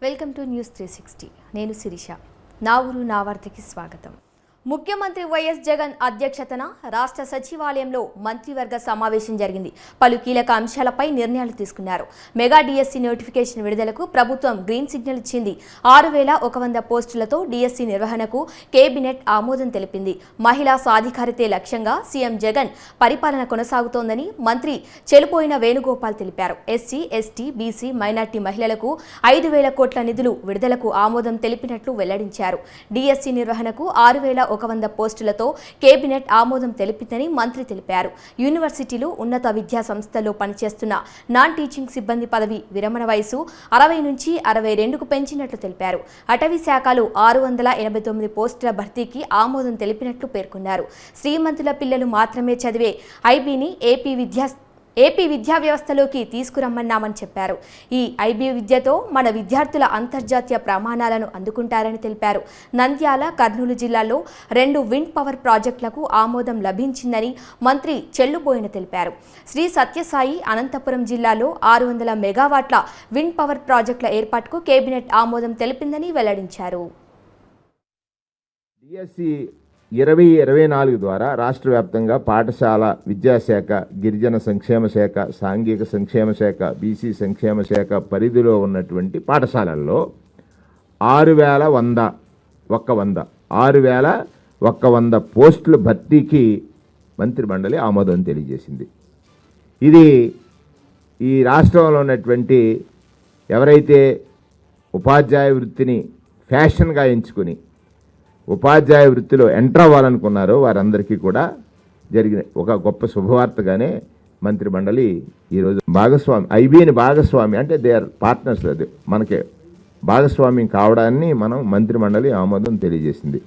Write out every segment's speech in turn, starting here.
Welcome to news 360. నేను శిరీష. నా ఊరు నా వార్తకి స్వాగతం. ముఖ్యమంత్రి వైఎస్ జగన్ అధ్యక్షతన రాష్ట్ర సచివాలయంలో మంత్రివర్గ సమావేశం జరిగింది. పలు కీలక అంశాలపై నిర్ణయాలు తీసుకున్నారు. మెగా డిఎస్సి నోటిఫికేషన్ విడుదలకు ప్రభుత్వం గ్రీన్ సిగ్నల్ ఇచ్చింది. 6100 పోస్టులతో డిఎస్సి నిర్వహణకు కేబినెట్ ఆమోదం తెలిపింది. మహిళా సాధికారితే లక్ష్యంగా సీఎం జగన్ పరిపాలన కొనసాగుతోందని మంత్రి చెలుపోయిన వేణుగోపాల్ తెలిపారు. ఎస్సీ, ఎస్టీ, బీసీ, మైనార్టీ మహిళలకు 5000 కోట్ల నిధులు విడుదలకు ఆమోదం తెలిపినట్లు వెల్లడించారు. డిఎస్సి నిర్వహణకు 6100 పోస్టులతో కేబినెట్ ఆమోదం తెలిపిందని మంత్రి తెలిపారు. యూనివర్సిటీలు, ఉన్నత విద్యా సంస్థల్లో పనిచేస్తున్న నాన్ టీచింగ్ సిబ్బంది పదవి విరమణ వయసు 60 నుంచి 62కు పెంచినట్లు తెలిపారు. అటవీ శాఖలో 689 పోస్టుల భర్తీకి ఆమోదం తెలిపినట్లు పేర్కొన్నారు. శ్రీమంతుల పిల్లలు మాత్రమే చదివే ఐబీని ఏపీ విద్యా వ్యవస్థలోకి తీసుకురమ్మన్నామని చెప్పారు. ఈ ఐబీ విద్యతో మన విద్యార్థుల అంతర్జాతీయ ప్రమాణాలను అందుకుంటారని తెలిపారు. నంద్యాల, కర్నూలు జిల్లాల్లో 2 విండ్ పవర్ ప్రాజెక్టులకు ఆమోదం లభించిందని మంత్రి చెల్లుబోయిన తెలిపారు. శ్రీ సత్యసాయి అనంతపురం జిల్లాలో 600 మెగావాట్ల విండ్ పవర్ ప్రాజెక్టుల ఏర్పాటుకు కేబినెట్ ఆమోదం తెలిపిందని వెల్లడించారు. 2024 ద్వారా రాష్ట్ర వ్యాప్తంగా పాఠశాల విద్యాశాఖ, గిరిజన సంక్షేమ శాఖ, సాంఘిక సంక్షేమ శాఖ, బీసీ సంక్షేమ శాఖ పరిధిలో ఉన్నటువంటి పాఠశాలల్లో 6100 పోస్టుల భర్తీకి మంత్రిమండలి ఆమోదం తెలియజేసింది. ఇది ఈ రాష్ట్రంలో ఉన్నటువంటి ఎవరైతే ఉపాధ్యాయ వృత్తిని ఫ్యాషన్గా ఎంచుకుని ఉపాధ్యాయ వృత్తిలో ఎంటర్ అవ్వాలనుకున్నారో వారందరికీ కూడా జరిగిన ఒక గొప్ప శుభవార్తగానే మంత్రిమండలి ఈరోజు ఐబీని భాగస్వామి అంటే దే ఆర్ పార్ట్నర్స్, అది మనకి భాగస్వామ్యం కావడాన్ని మనం మంత్రిమండలి ఆమోదం తెలియజేసింది.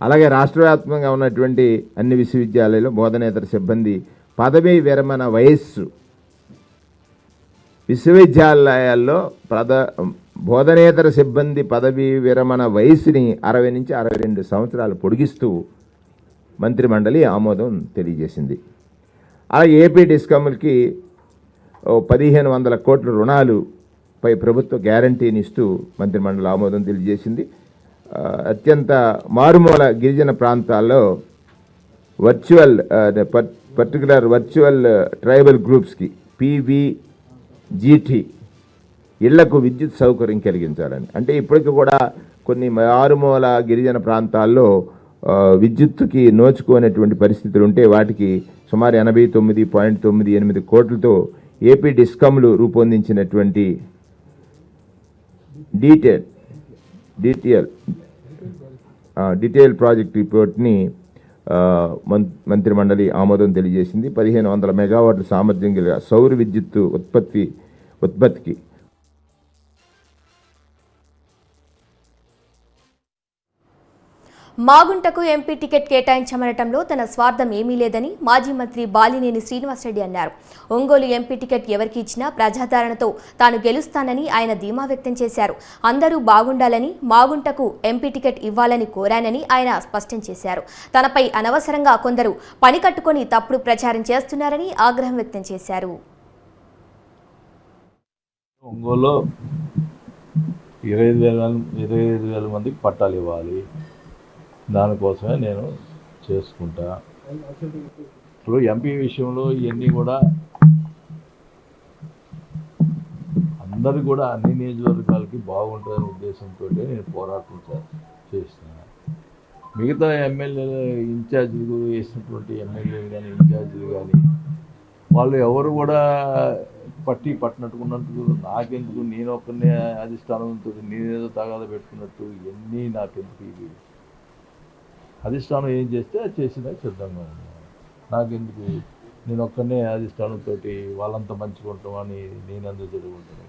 అలాగే రాష్ట్ర వ్యాప్తంగా ఉన్నటువంటి అన్ని విశ్వవిద్యాలయాల్లో బోధనేతర సిబ్బంది పదవీ విరమణ వయస్సు విశ్వవిద్యాలయాల్లో బోధనేతర సిబ్బంది పదవీ విరమణ వయసుని 60 నుంచి 62 సంవత్సరాలు పొడిగిస్తూ మంత్రిమండలి ఆమోదం తెలియజేసింది. అలాగే ఏపీ డిస్కమ్లకి 1500 కోట్ల రుణాలుపై ప్రభుత్వ గ్యారంటీని ఇస్తూ మంత్రిమండలి ఆమోదం తెలియజేసింది. అత్యంత మారుమూల గిరిజన ప్రాంతాల్లో పర్టికులర్ వర్చువల్ ట్రైబల్ గ్రూప్స్కి PVGT ఇళ్లకు విద్యుత్ సౌకర్యం కలిగించాలని, అంటే ఇప్పటికి కూడా కొన్ని మారుమూల గిరిజన ప్రాంతాల్లో విద్యుత్తుకి నోచుకోనటువంటి పరిస్థితులు ఉంటే వాటికి సుమారు 89.98 కోట్లతో ఏపీ డిస్కమ్లు రూపొందించినటువంటి డీటెయిల్ ప్రాజెక్ట్ రిపోర్ట్ని మంత్రిమండలి ఆమోదం తెలియజేసింది. 1500 మెగావాట్ల సామర్థ్యం కలిగిన సౌర విద్యుత్తు ఉత్పత్తికి మాగుంటకు ఎంపీ టికెట్ కేటాయించమనటంలో తన స్వార్థం ఏమీ లేదని మాజీ మంత్రి బాలినేని శ్రీనివాసరెడ్డి అన్నారు. ఒంగోలు ఎంపీ టికెట్ ఎవరికి ఇచ్చినా ప్రజాదరణతో తాను గెలుస్తానని ఆయన ధీమా వ్యక్తం చేశారు. అందరూ బాగుండాలని, మాగుంటకు ఎంపీ టికెట్ ఇవ్వాలని కోరానని ఆయన స్పష్టం చేశారు. తనపై అనవసరంగా కొందరు పని కట్టుకొని తప్పుడు ప్రచారం చేస్తున్నారని ఆగ్రహం వ్యక్తం చేశారు. ఒంగోలులో 25,000 మందికి పట్టాలు ఇవ్వాలి, దానికోసమే నేను చేసుకుంటా. ఇప్పుడు ఎంపీ విషయంలో ఇవన్నీ కూడా అందరు కూడా అన్ని నియోజకవర్గాలకి బాగుంటుందనే ఉద్దేశంతో నేను పోరాటం చేస్తున్నాను. మిగతా ఎమ్మెల్యేలు ఇన్ఛార్జీలు వేసినటువంటి ఎమ్మెల్యేలు కానీ ఇన్ఛార్జీలు కానీ వాళ్ళు ఎవరు కూడా పట్టినట్టుకున్నట్టు నాకెందుకు, నేను ఒక్కనే అధిష్టానంతో నేనేదో తగాద పెట్టుకున్నట్టు ఇవన్నీ నాకెందుకు. ఇవి అధిష్టానం ఏం చేస్తే అది చేసినా సిద్ధంగా ఉన్నాను. నాకెందుకు, నేను ఒక్కనే అధిష్టానంతో వాళ్ళంతా మంచిగా ఉంటామని నేనెందుకు జరుగుంటాను.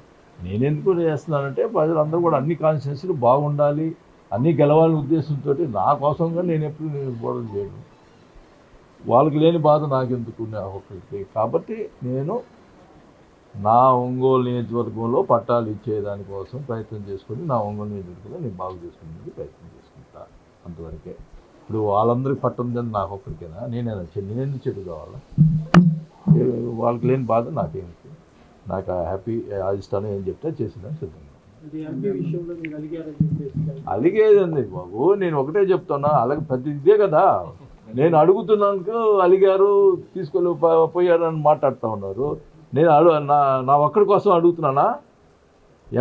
నేనెందుకు చేస్తున్నానంటే ప్రజలందరూ కూడా అన్ని కాన్స్టిట్యున్సీలు బాగుండాలి, అన్నీ గెలవాలనే ఉద్దేశంతో నా కోసంగా నేను ఎప్పుడు బోధన చేయను. వాళ్ళకి లేని బాధ నాకెందుకు ఒక్కరికి. కాబట్టి నేను నా ఒంగోలు నియోజకవర్గంలో పట్టాలు ఇచ్చేదానికోసం ప్రయత్నం చేసుకొని నా ఒంగోలు నియోజకవర్గంలో నేను బాగు చేసుకునేందుకు ప్రయత్నం చేసుకుంటా, అంతవరకే. ఇప్పుడు వాళ్ళందరికీ పట్టుందని నాకు ఒక్కరికైనా నేనెందుకు చెడు కావాలా? వాళ్ళకి లేని బాధ నాకేంటి. నాకు హ్యాపీ అధిష్టానం ఏం చెప్తే చేసేదాన్ని సిద్ధంగా. అలిగేదండి బాబు, నేను ఒకటే చెప్తున్నా, అలాగే ప్రతి ఇదే కదా నేను అడుగుతున్నాను. అలిగారు, తీసుకెళ్ళి పోయారని మాట్లాడుతూ ఉన్నారు. నేను నా ఒక్కడి కోసం అడుగుతున్నానా?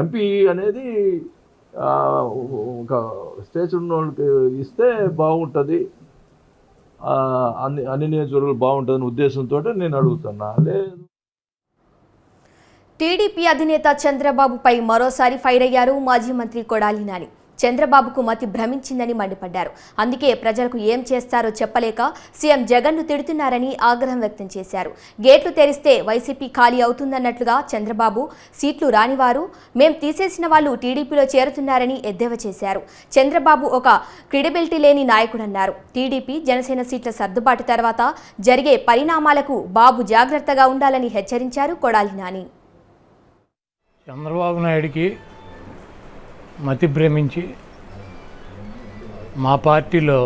ఎంపీ అనేది ఒక స్టేజ్ ఉన్న వాళ్ళకి ఇస్తే బాగుంటుంది, అన్ని నియోజకవర్గాలు బాగుంటుందని ఉద్దేశంతో నేను అడుగుతున్నా. లేదు, టీడీపీ అధినేత చంద్రబాబుపై మరోసారి ఫైర్ అయ్యారు మాజీ మంత్రి కొడాలి నాని. చంద్రబాబుకు మతి భ్రమించిందని మండిపడ్డారు. అందుకే ప్రజలకు ఏం చేస్తారో చెప్పలేక సీఎం జగన్ను తిడుతున్నారని ఆగ్రహం వ్యక్తం చేశారు. గేట్లు తెరిస్తే వైసీపీ ఖాళీ అవుతుందన్నట్లుగా చంద్రబాబు, సీట్లు రానివారు మేం తీసేసిన వాళ్ళు టీడీపీలో చేరుతున్నారని ఎద్దేవా చేశారు. చంద్రబాబు ఒక క్రెడిబిలిటీ లేని నాయకుడన్నారు. టీడీపీ జనసేన సీట్ల సర్దుబాటు తర్వాత జరిగే పరిణామాలకు బాబు జాగ్రత్తగా ఉండాలని హెచ్చరించారు కొడాలి నాని. చంద్రబాబు నాయుడికి మతి భ్రమించి మా పార్టీలో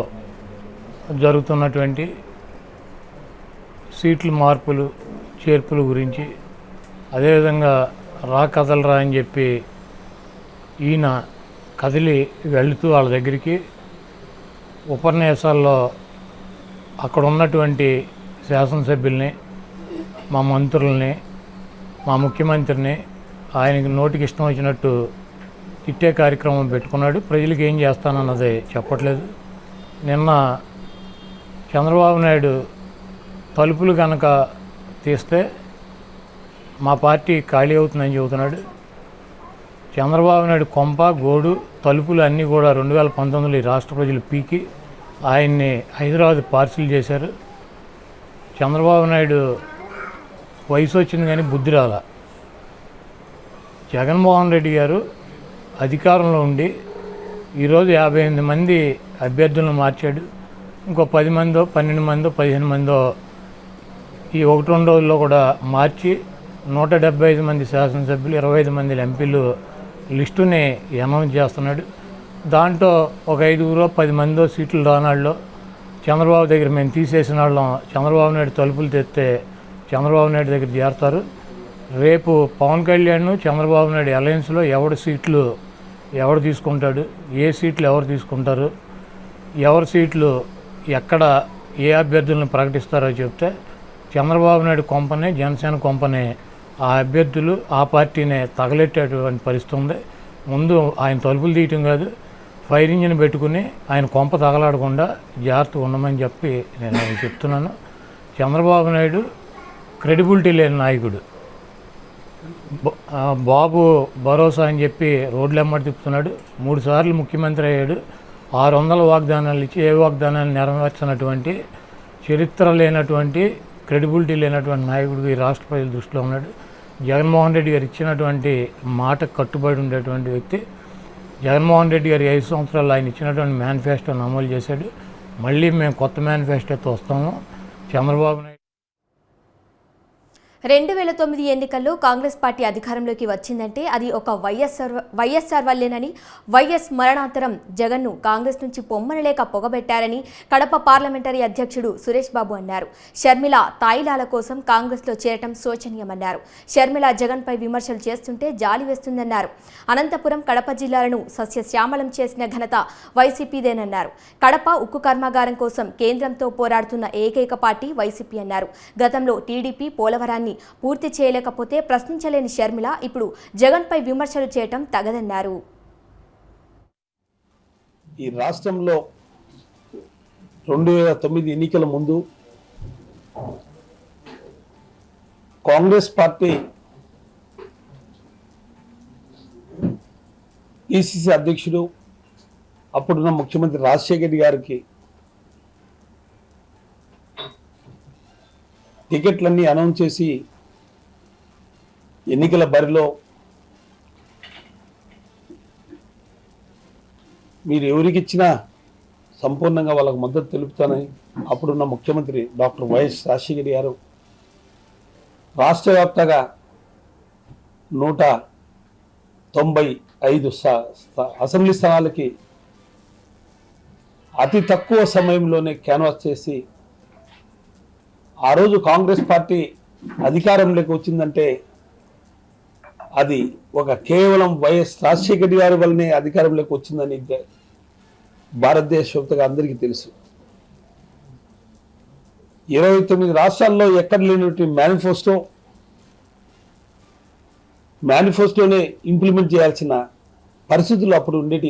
జరుగుతున్నటువంటి సీట్ల మార్పులు చేర్పుల గురించి, అదేవిధంగా కదలరా అని చెప్పి ఈయన కదిలి వెళుతూ వాళ్ళ దగ్గరికి ఉపన్యాసాల్లో అక్కడ ఉన్నటువంటి శాసనసభ్యుల్ని, మా మంత్రుల్ని, మా ముఖ్యమంత్రిని ఆయనకి నోటికి ఇష్టం వచ్చినట్టు తిట్టే కార్యక్రమం పెట్టుకున్నాడు. ప్రజలకు ఏం చేస్తానన్నది చెప్పట్లేదు. నిన్న చంద్రబాబు నాయుడు తలుపులు కనుక తీస్తే మా పార్టీ ఖాళీ అవుతుందని చెబుతున్నాడు. చంద్రబాబు నాయుడు కొంప, గోడు, తలుపులు అన్నీ కూడా 2019లో ఈ రాష్ట్ర ప్రజలు పీకి ఆయన్ని హైదరాబాద్ పార్సిల్ చేశారు. చంద్రబాబు నాయుడు వయసు వచ్చింది కానీ బుద్ధి రాల. జగన్మోహన్ రెడ్డి గారు అధికారంలో ఉండి ఈరోజు 58 మంది అభ్యర్థులను మార్చాడు. ఇంకో 10 మందో 12 మందో 15 మందో ఈ 1-2 రోజుల్లో కూడా మార్చి 175 మంది శాసనసభ్యులు, 25 మంది ఎంపీలు లిస్టుని అనౌన్స్ చేస్తున్నాడు. దాంట్లో ఒక 5-10 మందో సీట్లు రానాళ్ళలో చంద్రబాబు దగ్గర మేము తీసేసిన వాళ్ళం చంద్రబాబు నాయుడు తలుపులు తెస్తే చంద్రబాబు నాయుడు దగ్గర చేరతారు. రేపు పవన్ కళ్యాణ్ చంద్రబాబు నాయుడు అలయన్స్లో ఎవడు తీసుకుంటాడు, ఏ సీట్లు ఎవరు తీసుకుంటారు, ఎవరి సీట్లు ఎక్కడ ఏ అభ్యర్థులను ప్రకటిస్తారో చెప్తే చంద్రబాబు నాయుడు కొంపనే, జనసేన కొంపనే ఆ అభ్యర్థులు ఆ పార్టీనే తగలెట్టేటువంటి పరిస్థితి ఉంది. ముందు ఆయన తలుపులు తీయటం కాదు, ఫైర్ ఇంజిన్ పెట్టుకుని ఆయన కొంప తగలాడకుండా జాగ్రత్తగా ఉండమని చెప్పి నేను ఆయన చెప్తున్నాను. చంద్రబాబు నాయుడు క్రెడిబిలిటీ లేని నాయకుడు. బాబు భరోసా అని చెప్పి రోడ్లు ఎమ్మడి తిప్పుతున్నాడు. 3 సార్లు ముఖ్యమంత్రి అయ్యాడు. 600 వాగ్దానాలు ఇచ్చి ఏ వాగ్దానాన్ని నెరవేర్చినటువంటి చరిత్ర లేనటువంటి, క్రెడిబిలిటీ లేనటువంటి నాయకుడు ఈ రాష్ట్ర ప్రజల దృష్టిలో ఉన్నాడు. జగన్మోహన్ రెడ్డి గారు ఇచ్చినటువంటి మాట కట్టుబడి ఉండేటువంటి వ్యక్తి. జగన్మోహన్ రెడ్డి గారు 5 సంవత్సరాలు ఆయన ఇచ్చినటువంటి మేనిఫెస్టోను అమలు చేశాడు. మళ్ళీ మేము కొత్త మేనిఫెస్టోతో వస్తాము. చంద్రబాబు నాయుడు 2009 ఎన్నికల్లో కాంగ్రెస్ పార్టీ అధికారంలోకి వచ్చిందంటే అది ఒక వైఎస్ఆర్ వల్లేనని, వైఎస్ మరణాంతరం జగన్ను కాంగ్రెస్ నుంచి పొమ్మనలేక పొగబెట్టారని కడప పార్లమెంటరీ అధ్యక్షుడు సురేష్ బాబు అన్నారు. షర్మిల తాయిలాల కోసం కాంగ్రెస్లో చేరటం శోచనీయమన్నారు. షర్మిల జగన్పై విమర్శలు చేస్తుంటే జాలి వేస్తుందన్నారు. అనంతపురం, కడప జిల్లాలను సస్యశ్యామలం చేసిన ఘనత వైసీపీదేనన్నారు. కడప ఉక్కు కర్మాగారం కోసం కేంద్రంతో పోరాడుతున్న ఏకైక పార్టీ వైసీపీ అన్నారు. గతంలో టీడీపీ పోలవరాన్ని పూర్తి చేయలేకపోతే ప్రశ్నించలేని షర్మిల ఇప్పుడు జగన్పై విమర్శలు చేయటం తగదన్నారు. ఈ రాష్ట్రంలో 2009 ఎన్నికల ముందు కాంగ్రెస్ పార్టీ పిసిసి అధ్యక్షుడు అప్పుడున్న ముఖ్యమంత్రి రాజశేఖర్ రెడ్డి గారికి టికెట్లన్నీ అనౌన్స్ చేసి ఎన్నికల బరిలో మీరు ఎవరికి ఇచ్చినా సంపూర్ణంగా వాళ్ళకు మద్దతు తెలుపుతానని అప్పుడున్న ముఖ్యమంత్రి డాక్టర్ వైఎస్ రాజశేఖర్ గారు రాష్ట్ర వ్యాప్తంగా 195 అసెంబ్లీ స్థానాలకి అతి తక్కువ సమయంలోనే క్యాన్వాస్ చేసి ఆ రోజు కాంగ్రెస్ పార్టీ అధికారంలోకి వచ్చిందంటే అది ఒక కేవలం వైఎస్ రాజశేఖర్ గారి వల్లనే అధికారంలోకి వచ్చిందని భారతదేశవ్యాప్తంగా అందరికీ తెలుసు. 29 రాష్ట్రాల్లో ఎక్కడ లేనటువంటి మేనిఫెస్టోనే ఇంప్లిమెంట్ చేయాల్సిన పరిస్థితులు అప్పుడు ఉండేటి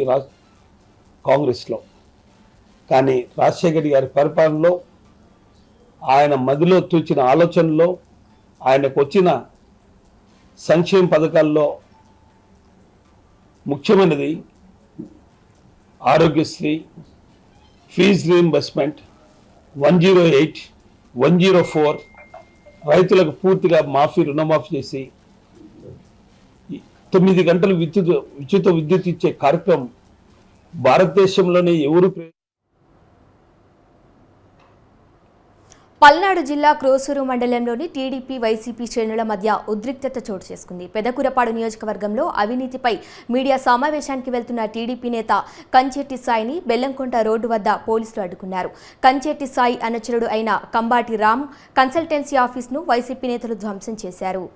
కాంగ్రెస్లో. కానీ రాజశేఖర్ గారి పరిపాలనలో, ఆయన మదిలో తూచిన ఆలోచనలో, ఆయనకు వచ్చిన సంక్షేమ పథకాల్లో ముఖ్యమైనది ఆరోగ్యశ్రీ, ఫీజు రీయింబర్స్మెంట్, 108, 104, రైతులకు పూర్తిగా రుణమాఫీ చేసి 9 గంటలు ఉచిత విద్యుత్ ఇచ్చే కార్యక్రమం భారతదేశంలోనే పల్నాడు జిల్లా క్రోసూరు మండలంలోని టీడీపీ వైసీపీ శ్రేణుల మధ్య ఉద్రిక్తత చోటు చేసుకుంది. పెదకూరపాడు నియోజకవర్గంలో అవినీతిపై మీడియా సమావేశానికి వెళ్తున్న టీడీపీ నేత కంచెట్టి సాయిని బెల్లంకొంట రోడ్డు వద్ద పోలీసులు అడ్డుకున్నారు. కంచెట్టి సాయి అనుచరుడు అయిన కంబాటి రామ్ కన్సల్టెన్సీ ఆఫీస్ను వైసీపీ నేతలు ధ్వంసం చేశారు.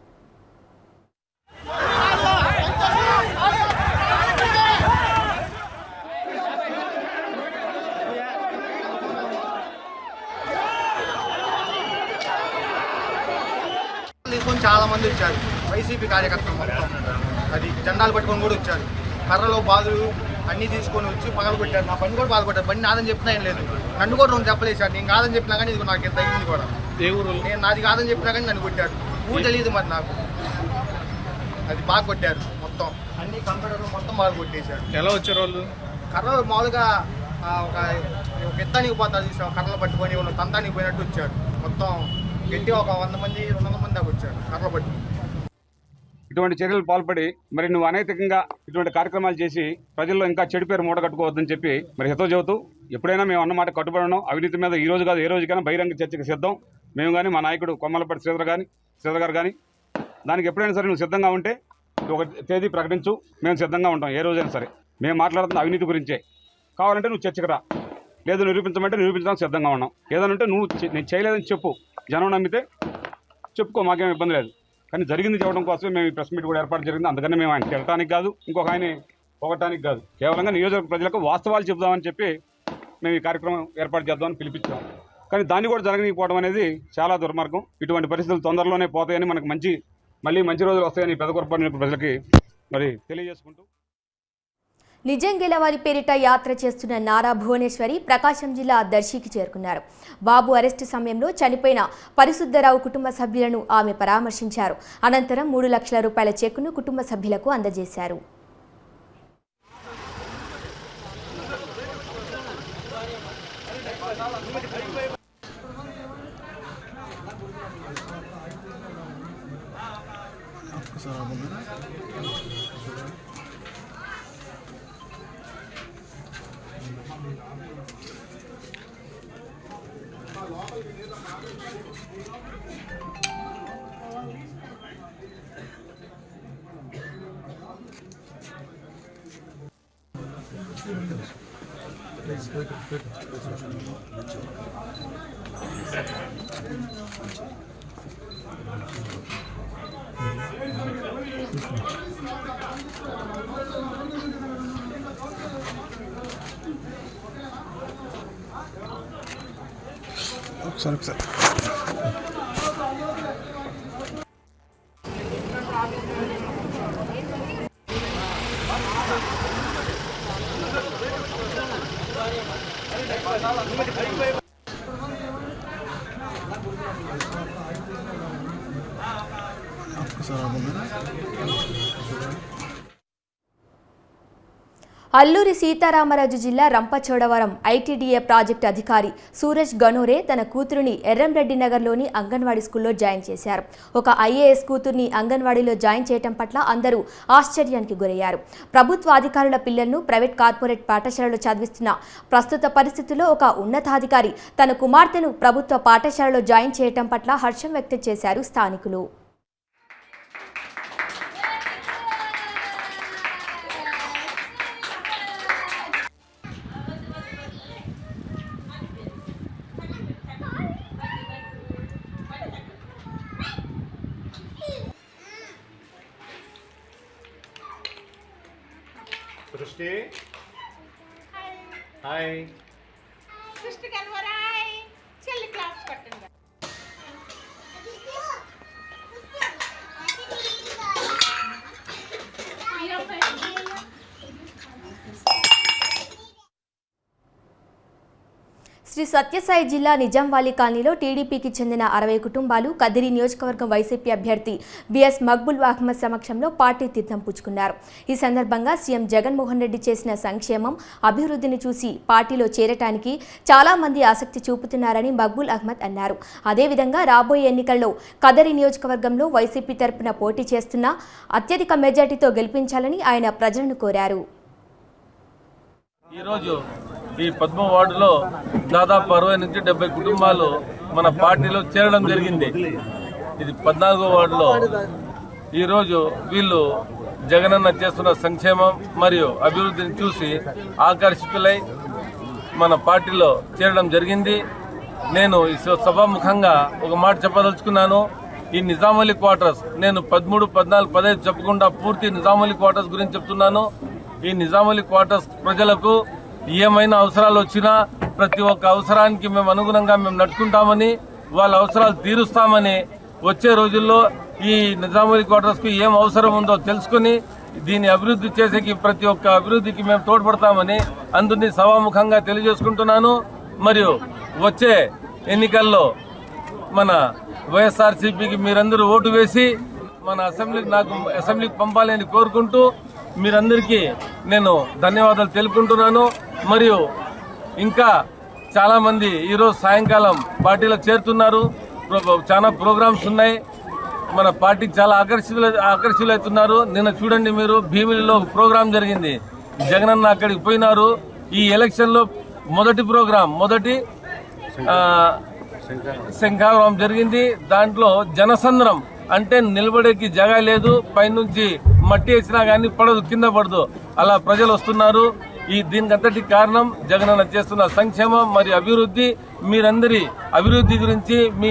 చాలా మంది వచ్చారు, వైసీపీ కార్యకర్తలు మొత్తం. అది జెండాలు పట్టుకొని కూడా వచ్చారు, కర్రలో బాదులు అన్నీ తీసుకొని వచ్చి పగలగొట్టారు. నా బండి కూడా బాధపడ్డారు. బండి నాదని చెప్పినా ఏం లేదు, నన్ను కూడా రెండు చెప్పలేసారు. నేను కాదని చెప్పినా కానీ ఇది నాకు ఎంత అయింది కూడా. నేను నాది కాదని చెప్పినా కానీ నన్ను కొట్టారు. ఊరు తెలియదు మరి నాకు. అది బాగా కొట్టారు మొత్తం, అన్ని కంప్యూటర్లు మొత్తం బాగా కొట్టేశారు. ఎలా వచ్చారు వాళ్ళు? కర్రలు మామూలుగా ఒక ఎత్తానికి పోతారు, కర్రలు పట్టుకొని వాళ్ళు తంతానికి పోయినట్టు వచ్చారు. మొత్తం గట్టిగా ఒక 100 మంది 200 మంది దాకా వచ్చారు కర్రలు పట్టి. ఇటువంటి చర్యలు పాల్పడి మరి నువ్వు అనైతికంగా ఇటువంటి కార్యక్రమాలు చేసి ప్రజల్లో ఇంకా చెడు పేరు మూట కట్టుకోవద్దని చెప్పి మరి హితవు చెబుతూ ఎప్పుడైనా మేము అన్నమాట కట్టుబడడం, అవినీతి మీద ఈ రోజు కాదు ఏ రోజుకైనా బహిరంగ చర్చకు సిద్ధం. మేము కానీ మా నాయకుడు కొమ్మలపాటి శ్రీధర్ గారు కానీ దానికి ఎప్పుడైనా సరే నువ్వు సిద్ధంగా ఉంటే ఒక తేదీ ప్రకటించు, మేము సిద్ధంగా ఉంటాం. ఏ రోజైనా సరే మేము మాట్లాడుతున్న అవినీతి గురించే. కావాలంటే నువ్వు చర్చకు రా, లేదు నిరూపించమంటే నిరూపించడానికి సిద్ధంగా ఉన్నాం. ఏదనంటే నువ్వు నేను చేయలేదని చెప్పు, జనం నమ్మితే చెప్పుకో, మాకేం ఇబ్బంది లేదు. కానీ జరిగింది చెప్పడం కోసమే మేము ఈ ప్రెస్ మీట్ కూడా ఏర్పాటు జరిగింది. అందుకని మేము ఆయన తిట్టడానికి కాదు, ఇంకొక ఆయన పొగటానికి కాదు, కేవలంగా నియోజకవర్గ ప్రజలకు వాస్తవాలు చెబుదామని చెప్పి మేము ఈ కార్యక్రమం ఏర్పాటు చేద్దామని పిలిపించాం. కానీ దాన్ని కూడా జరగనీయకపోవడం అనేది చాలా దుర్మార్గం. ఇటువంటి పరిస్థితులు తొందరలోనే పోతాయని, మనకు మళ్ళీ మంచి రోజులు వస్తాయని పెదకూరపాడు ప్రజలకి మరి తెలియజేసుకుంటూ, నిజం గెలవాలి పేరిట యాత్ర చేస్తున్న నారా భువనేశ్వరి ప్రకాశం జిల్లా దర్శికి చేరుకున్నారు. బాబు అరెస్టు సమయంలో చనిపోయిన పరిశుద్ధరావు కుటుంబ సభ్యులను ఆమె పరామర్శించారు. అనంతరం 3 లక్షల రూపాయల చెక్కును కుటుంబ సభ్యులకు అందజేశారు. ఒకసారి అల్లూరి సీతారామరాజు జిల్లా రంపచోడవరం ఐటీడీఏ ప్రాజెక్టు అధికారి సూరజ్ గనోరే తన కూతురుని ఎర్రంరెడ్డి నగర్లోని అంగన్వాడీ స్కూల్లో జాయిన్ చేశారు. ఒక ఐఏఎస్ కూతుర్ని అంగన్వాడీలో జాయిన్ చేయడం పట్ల అందరూ ఆశ్చర్యానికి గురయ్యారు. ప్రభుత్వ అధికారుల పిల్లలను ప్రైవేట్ కార్పొరేట్ పాఠశాలలో చదివిస్తున్న ప్రస్తుత పరిస్థితుల్లో ఒక ఉన్నతాధికారి తన కుమార్తెను ప్రభుత్వ పాఠశాలలో జాయిన్ చేయడం పట్ల హర్షం వ్యక్తం చేశారు స్థానికులు. సృష్టి హాయ్ సృష్టి కనవరాయ్ చెల్లి క్లాస్ పట్టండి. శ్రీ సత్యసాయి జిల్లా నిజాంవాలి కాలనీలో టీడీపీకి చెందిన 60 కుటుంబాలు కదిరి నియోజకవర్గం వైసీపీ అభ్యర్థి బిఎస్ మక్బుల్ అహ్మద్ సమక్షంలో పార్టీ తీర్థం పుచ్చుకున్నారు. ఈ సందర్భంగా సీఎం జగన్మోహన్ రెడ్డి చేసిన సంక్షేమం, అభివృద్ధిని చూసి పార్టీలో చేరటానికి చాలా మంది ఆసక్తి చూపుతున్నారని మక్బుల్ అహ్మద్ అన్నారు. అదేవిధంగా రాబోయే ఎన్నికల్లో కదిరి నియోజకవర్గంలో వైసీపీ తరపున పోటీ చేస్తున్న అత్యధిక మెజార్టీతో గెలిపించాలని ఆయన ప్రజలను కోరారు. ఈరోజు ఈ 10వ వార్డులో దాదాపు 60 నుంచి 70 కుటుంబాలు మన పార్టీలో చేరడం జరిగింది. ఇది 14వ వార్డులో ఈరోజు వీళ్ళు జగనన్న చేస్తున్న సంక్షేమం మరియు అభివృద్ధిని చూసి ఆకర్షితులై మన పార్టీలో చేరడం జరిగింది. నేను ఈ సభాముఖంగా ఒక మాట చెప్పదలుచుకున్నాను. ఈ నిజామలి క్వార్టర్స్ నేను 13, 14, 15 చెప్పకుండా పూర్తి నిజామలి క్వార్టర్స్ గురించి చెప్తున్నాను. ఈ నిజామలి క్వార్టర్స్ ప్రజలకు ఏమైనా అవసరాలు వచ్చినా ప్రతి ఒక్క అవసరానికి మేము అనుగుణంగా మేము నడుచుకుంటామని, వాళ్ళ అవసరాలు తీరుస్తామని, వచ్చే రోజుల్లో ఈ నిజామలి క్వార్టర్స్కి ఏం అవసరం ఉందో తెలుసుకుని దీన్ని అభివృద్ధి చేసేకి ప్రతి ఒక్క అభివృద్ధికి మేము తోడ్పడతామని అందరినీ సభాముఖంగా తెలియజేసుకుంటున్నాను. మరియు వచ్చే ఎన్నికల్లో మన వైఎస్ఆర్సీపీకి మీరందరూ ఓటు వేసి మన అసెంబ్లీకి పంపాలని కోరుకుంటూ మీరందరికీ నేను ధన్యవాదాలు తెలుపుకుంటున్నాను. మరియు ఇంకా చాలామంది ఈరోజు సాయంకాలం పార్టీలో చేరుతున్నారు. చాలా ప్రోగ్రామ్స్ ఉన్నాయి. మన పార్టీకి చాలా ఆకర్షితులవుతున్నారు. నిన్న చూడండి మీరు భీమిలిలో ప్రోగ్రాం జరిగింది. జగనన్న అక్కడికి పోయినారు. ఈ ఎలక్షన్లో మొదటి శంఖారావం జరిగింది. దాంట్లో జనసంద్రం అంటే నిలబడేకి జగా లేదు, పైనుంచి మట్టి వేసినా కానీ పడదు, కింద పడదు, అలా ప్రజలు వస్తున్నారు. దీనికంతటి కారణం జగనన్న చేస్తున్న సంక్షేమం మరియు అభివృద్ధి. మీరందరి అభివృద్ధి గురించి, మీ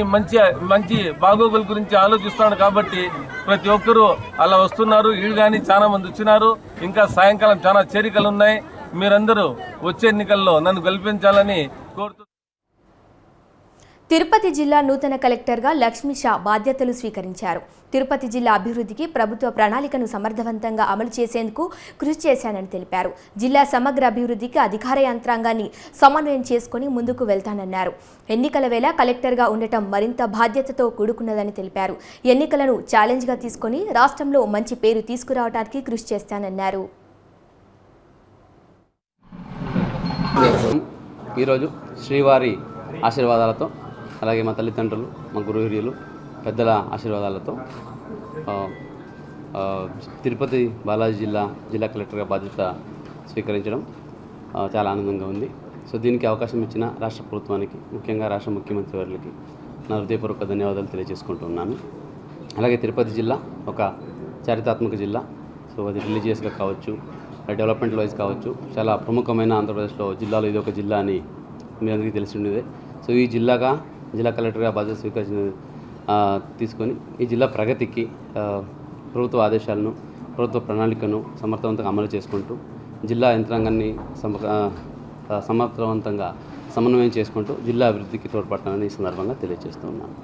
మంచి బాగోగుల గురించి ఆలోచిస్తున్నాడు కాబట్టి ప్రతి ఒక్కరూ అలా వస్తున్నారు. వీళ్ళు కానీ చాలా మంది వచ్చినారు. ఇంకా సాయంకాలం చాలా చేరికలు ఉన్నాయి. మీరందరూ వచ్చే ఎన్నికల్లో నన్ను గెలిపించాలని కోరుతూ తిరుపతి జిల్లా నూతన కలెక్టర్గా లక్ష్మీ షా బాధ్యతలు స్వీకరించారు. తిరుపతి జిల్లా అభివృద్ధికి ప్రభుత్వ ప్రణాళికను సమర్థవంతంగా అమలు చేసేందుకు కృషి చేశానని తెలిపారు. జిల్లా సమగ్ర అభివృద్ధికి అధికార యంత్రాంగాన్ని సమన్వయం చేసుకుని ముందుకు వెళ్తానన్నారు. ఎన్నికల వేళ కలెక్టర్గా ఉండటం మరింత బాధ్యతతో కూడుకున్నదని తెలిపారు. ఎన్నికలను ఛాలెంజ్గా తీసుకుని రాష్ట్రంలో మంచి పేరు తీసుకురావడానికి కృషి చేస్తానన్నారు. ఈరోజు శ్రీవారి ఆశీర్వాదాలతో, అలాగే మా తల్లిదండ్రులు, మా గురుహిర్యులు, పెద్దల ఆశీర్వాదాలతో తిరుపతి బాలాజీ జిల్లా కలెక్టర్గా బాధ్యత స్వీకరించడం చాలా ఆనందంగా ఉంది. సో దీనికి అవకాశం ఇచ్చిన రాష్ట్ర ప్రభుత్వానికి, ముఖ్యంగా రాష్ట్ర ముఖ్యమంత్రి వారికి నా హృదయపూర్వక ధన్యవాదాలు తెలియజేసుకుంటున్నాను. అలాగే తిరుపతి జిల్లా ఒక చారిత్రాత్మక జిల్లా. సో అది రిలీజియస్గా కావచ్చు, డెవలప్మెంట్ వైజ్ కావచ్చు, చాలా ప్రముఖమైన ఆంధ్రప్రదేశ్లో జిల్లాలో ఇది ఒక జిల్లా అని మీ అందరికీ తెలిసి ఉండేదే. సో ఈ జిల్లా కలెక్టర్గా బాధ్యత తీసుకొని ఈ జిల్లా ప్రగతికి ప్రభుత్వ ఆదేశాలను, ప్రభుత్వ ప్రణాళికను సమర్థవంతంగా అమలు చేసుకుంటూ జిల్లా యంత్రాంగాన్ని సమర్థవంతంగా సమన్వయం చేసుకుంటూ జిల్లా అభివృద్ధికి తోడ్పడతానని ఈ సందర్భంగా తెలియజేస్తూ ఉన్నాను.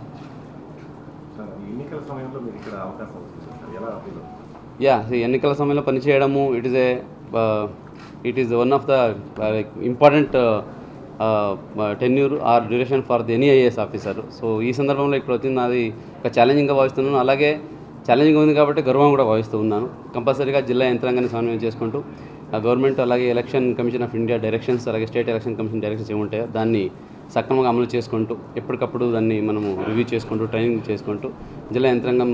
ఎన్నికల సమయంలో పనిచేయడము it is one of the important tenure or duration for the any IAS officer. So ఈ సందర్భంలో ఇక్కడ వచ్చింది అది ఒక ఛాలెంజింగ్గా భావిస్తున్నాను. అలాగే ఛాలెంజింగ్ ఉంది కాబట్టి గర్వం కూడా భావిస్తూ ఉన్నాను. కంపల్సరీగా జిల్లా యంత్రాంగాన్ని సమన్వయం చేసుకుంటూ గవర్నమెంట్, అలాగే election commission of India directions, అలాగే స్టేట్ ఎలక్షన్ కమిషన్ డైరెక్షన్స్ ఏముంటాయో దాన్ని సక్రమంగా అమలు చేసుకుంటూ ఎప్పటికప్పుడు దాన్ని మనము రివ్యూ చేసుకుంటూ ట్రైనింగ్ చేసుకుంటూ జిల్లా యంత్రాంగం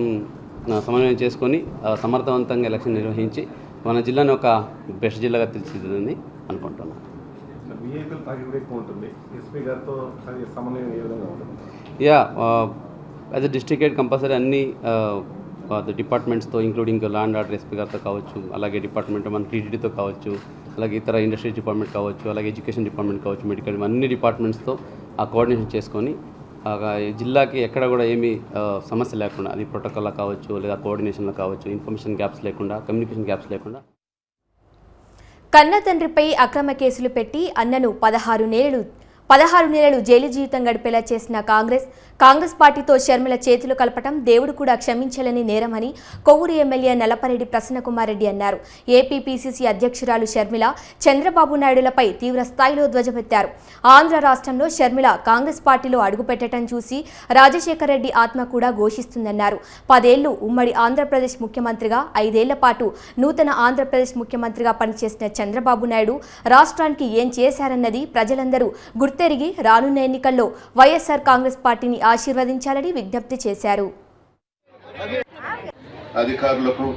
సమన్వయం చేసుకొని సమర్థవంతంగా ఎలక్షన్ నిర్వహించి మన జిల్లాని ఒక బెస్ట్ జిల్లాగా తీర్చిదిద్దని అనుకుంటున్నాను. As a district head compulsory అన్ని డిపార్ట్మెంట్స్తో ఇంక్లూడింగ్ ల్యాండ్ ఆర్డర్ ఎస్పీ గారితో కావచ్చు, అలాగే డిపార్ట్మెంట్ మన టీటీడీతో కావచ్చు, అలాగే ఇతర ఇండస్ట్రీస్ డిపార్ట్మెంట్ కావచ్చు, అలాగే ఎడ్యుకేషన్ డిపార్ట్మెంట్ కావచ్చు, మెడికల్, అన్ని డిపార్ట్మెంట్స్తో ఆ కోఆర్డినేషన్ చేసుకొని జిల్లాకి ఎక్కడ కూడా ఏమీ సమస్య లేకుండా, అది ప్రోటోకాల్లో కావచ్చు, లేదా కోఆర్డినేషన్లో కావచ్చు, ఇన్ఫర్మేషన్ గ్యాప్స్ లేకుండా, కమ్యూనికేషన్ గ్యాప్స్ లేకుండా కన్న తండ్రిపై అక్రమ కేసులు పెట్టి అన్నను 16 నెలలు జైలు జీవితం గడిపేలా చేసిన కాంగ్రెస్ పార్టీతో షర్మిల చేతులు కలపటం దేవుడు కూడా క్షమించలేని నేరమని కొవ్వూరు ఎమ్మెల్యే నల్లపరెడ్డి ప్రసన్నకుమార్ రెడ్డి అన్నారు. ఏపీ పీసీసీ అధ్యక్షురాలు షర్మిల చంద్రబాబు నాయుడులపై తీవ్ర స్థాయిలో ధ్వజమెత్తారు. ఆంధ్ర రాష్ట్రంలో షర్మిల కాంగ్రెస్ పార్టీలో అడుగుపెట్టడం చూసి రాజశేఖర రెడ్డి ఆత్మ కూడా ఘోషిస్తుందన్నారు. 10 ఏళ్లు ఉమ్మడి ఆంధ్రప్రదేశ్ ముఖ్యమంత్రిగా, 5 ఏళ్ల పాటు నూతన ఆంధ్రప్రదేశ్ ముఖ్యమంత్రిగా పనిచేసిన చంద్రబాబు నాయుడు రాష్ట్రానికి ఏం చేశారన్నది ప్రజలందరూ గుర్తెరిగి రానున్న ఎన్నికల్లో వైఎస్ఆర్ కాంగ్రెస్ పార్టీని ఆశీర్వదించాలని విజ్ఞప్తి చేశారు. అధికారులకు,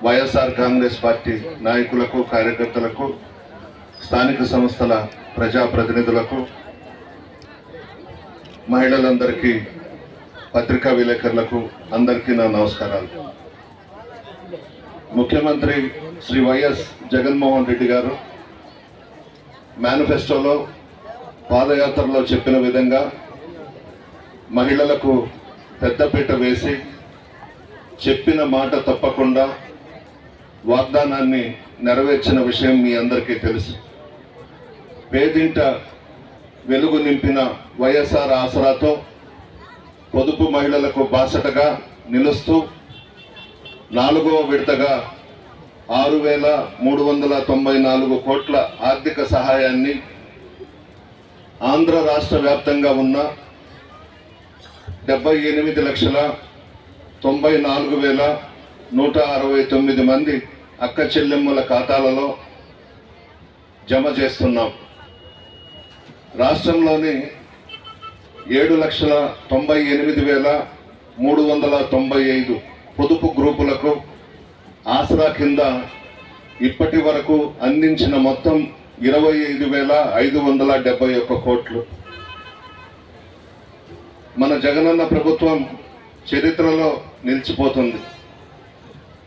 వైఎస్ఆర్ కాంగ్రెస్ పార్టీ నాయకులకు, కార్యకర్తలకు, స్థానిక సంస్థల ప్రజాప్రతినిధులకు, మహిళలందరికీ, పత్రికా విలేకరులకు అందరికీ నా నమస్కారాలు. ముఖ్యమంత్రి శ్రీ వైఎస్ జగన్మోహన్ రెడ్డి గారు మేనిఫెస్టోలో, పాదయాత్రలో చెప్పిన విధంగా మహిళలకు పెద్దపీట వేసి చెప్పిన మాట తప్పకుండా వాగ్దానాన్ని నెరవేర్చిన విషయం మీ అందరికీ తెలుసు. పేదింట వెలుగు నింపిన వైఎస్ఆర్ ఆసరాతో పొదుపు మహిళలకు బాసటగా నిలుస్తూ 4వ విడతగా 6,394 కోట్ల ఆర్థిక సహాయాన్ని ఆంధ్ర రాష్ట్ర వ్యాప్తంగా ఉన్న 78,94,169 మంది అక్క చెల్లెమ్మల ఖాతాలలో జమ చేస్తున్నాం. రాష్ట్రంలోని 7,98,395 పొదుపు గ్రూపులకు ఆసరా కింద ఇప్పటి వరకు అందించిన మొత్తం 25,571 కోట్లు. మన జగనన్న ప్రభుత్వం చరిత్రలో నిలిచిపోతుంది.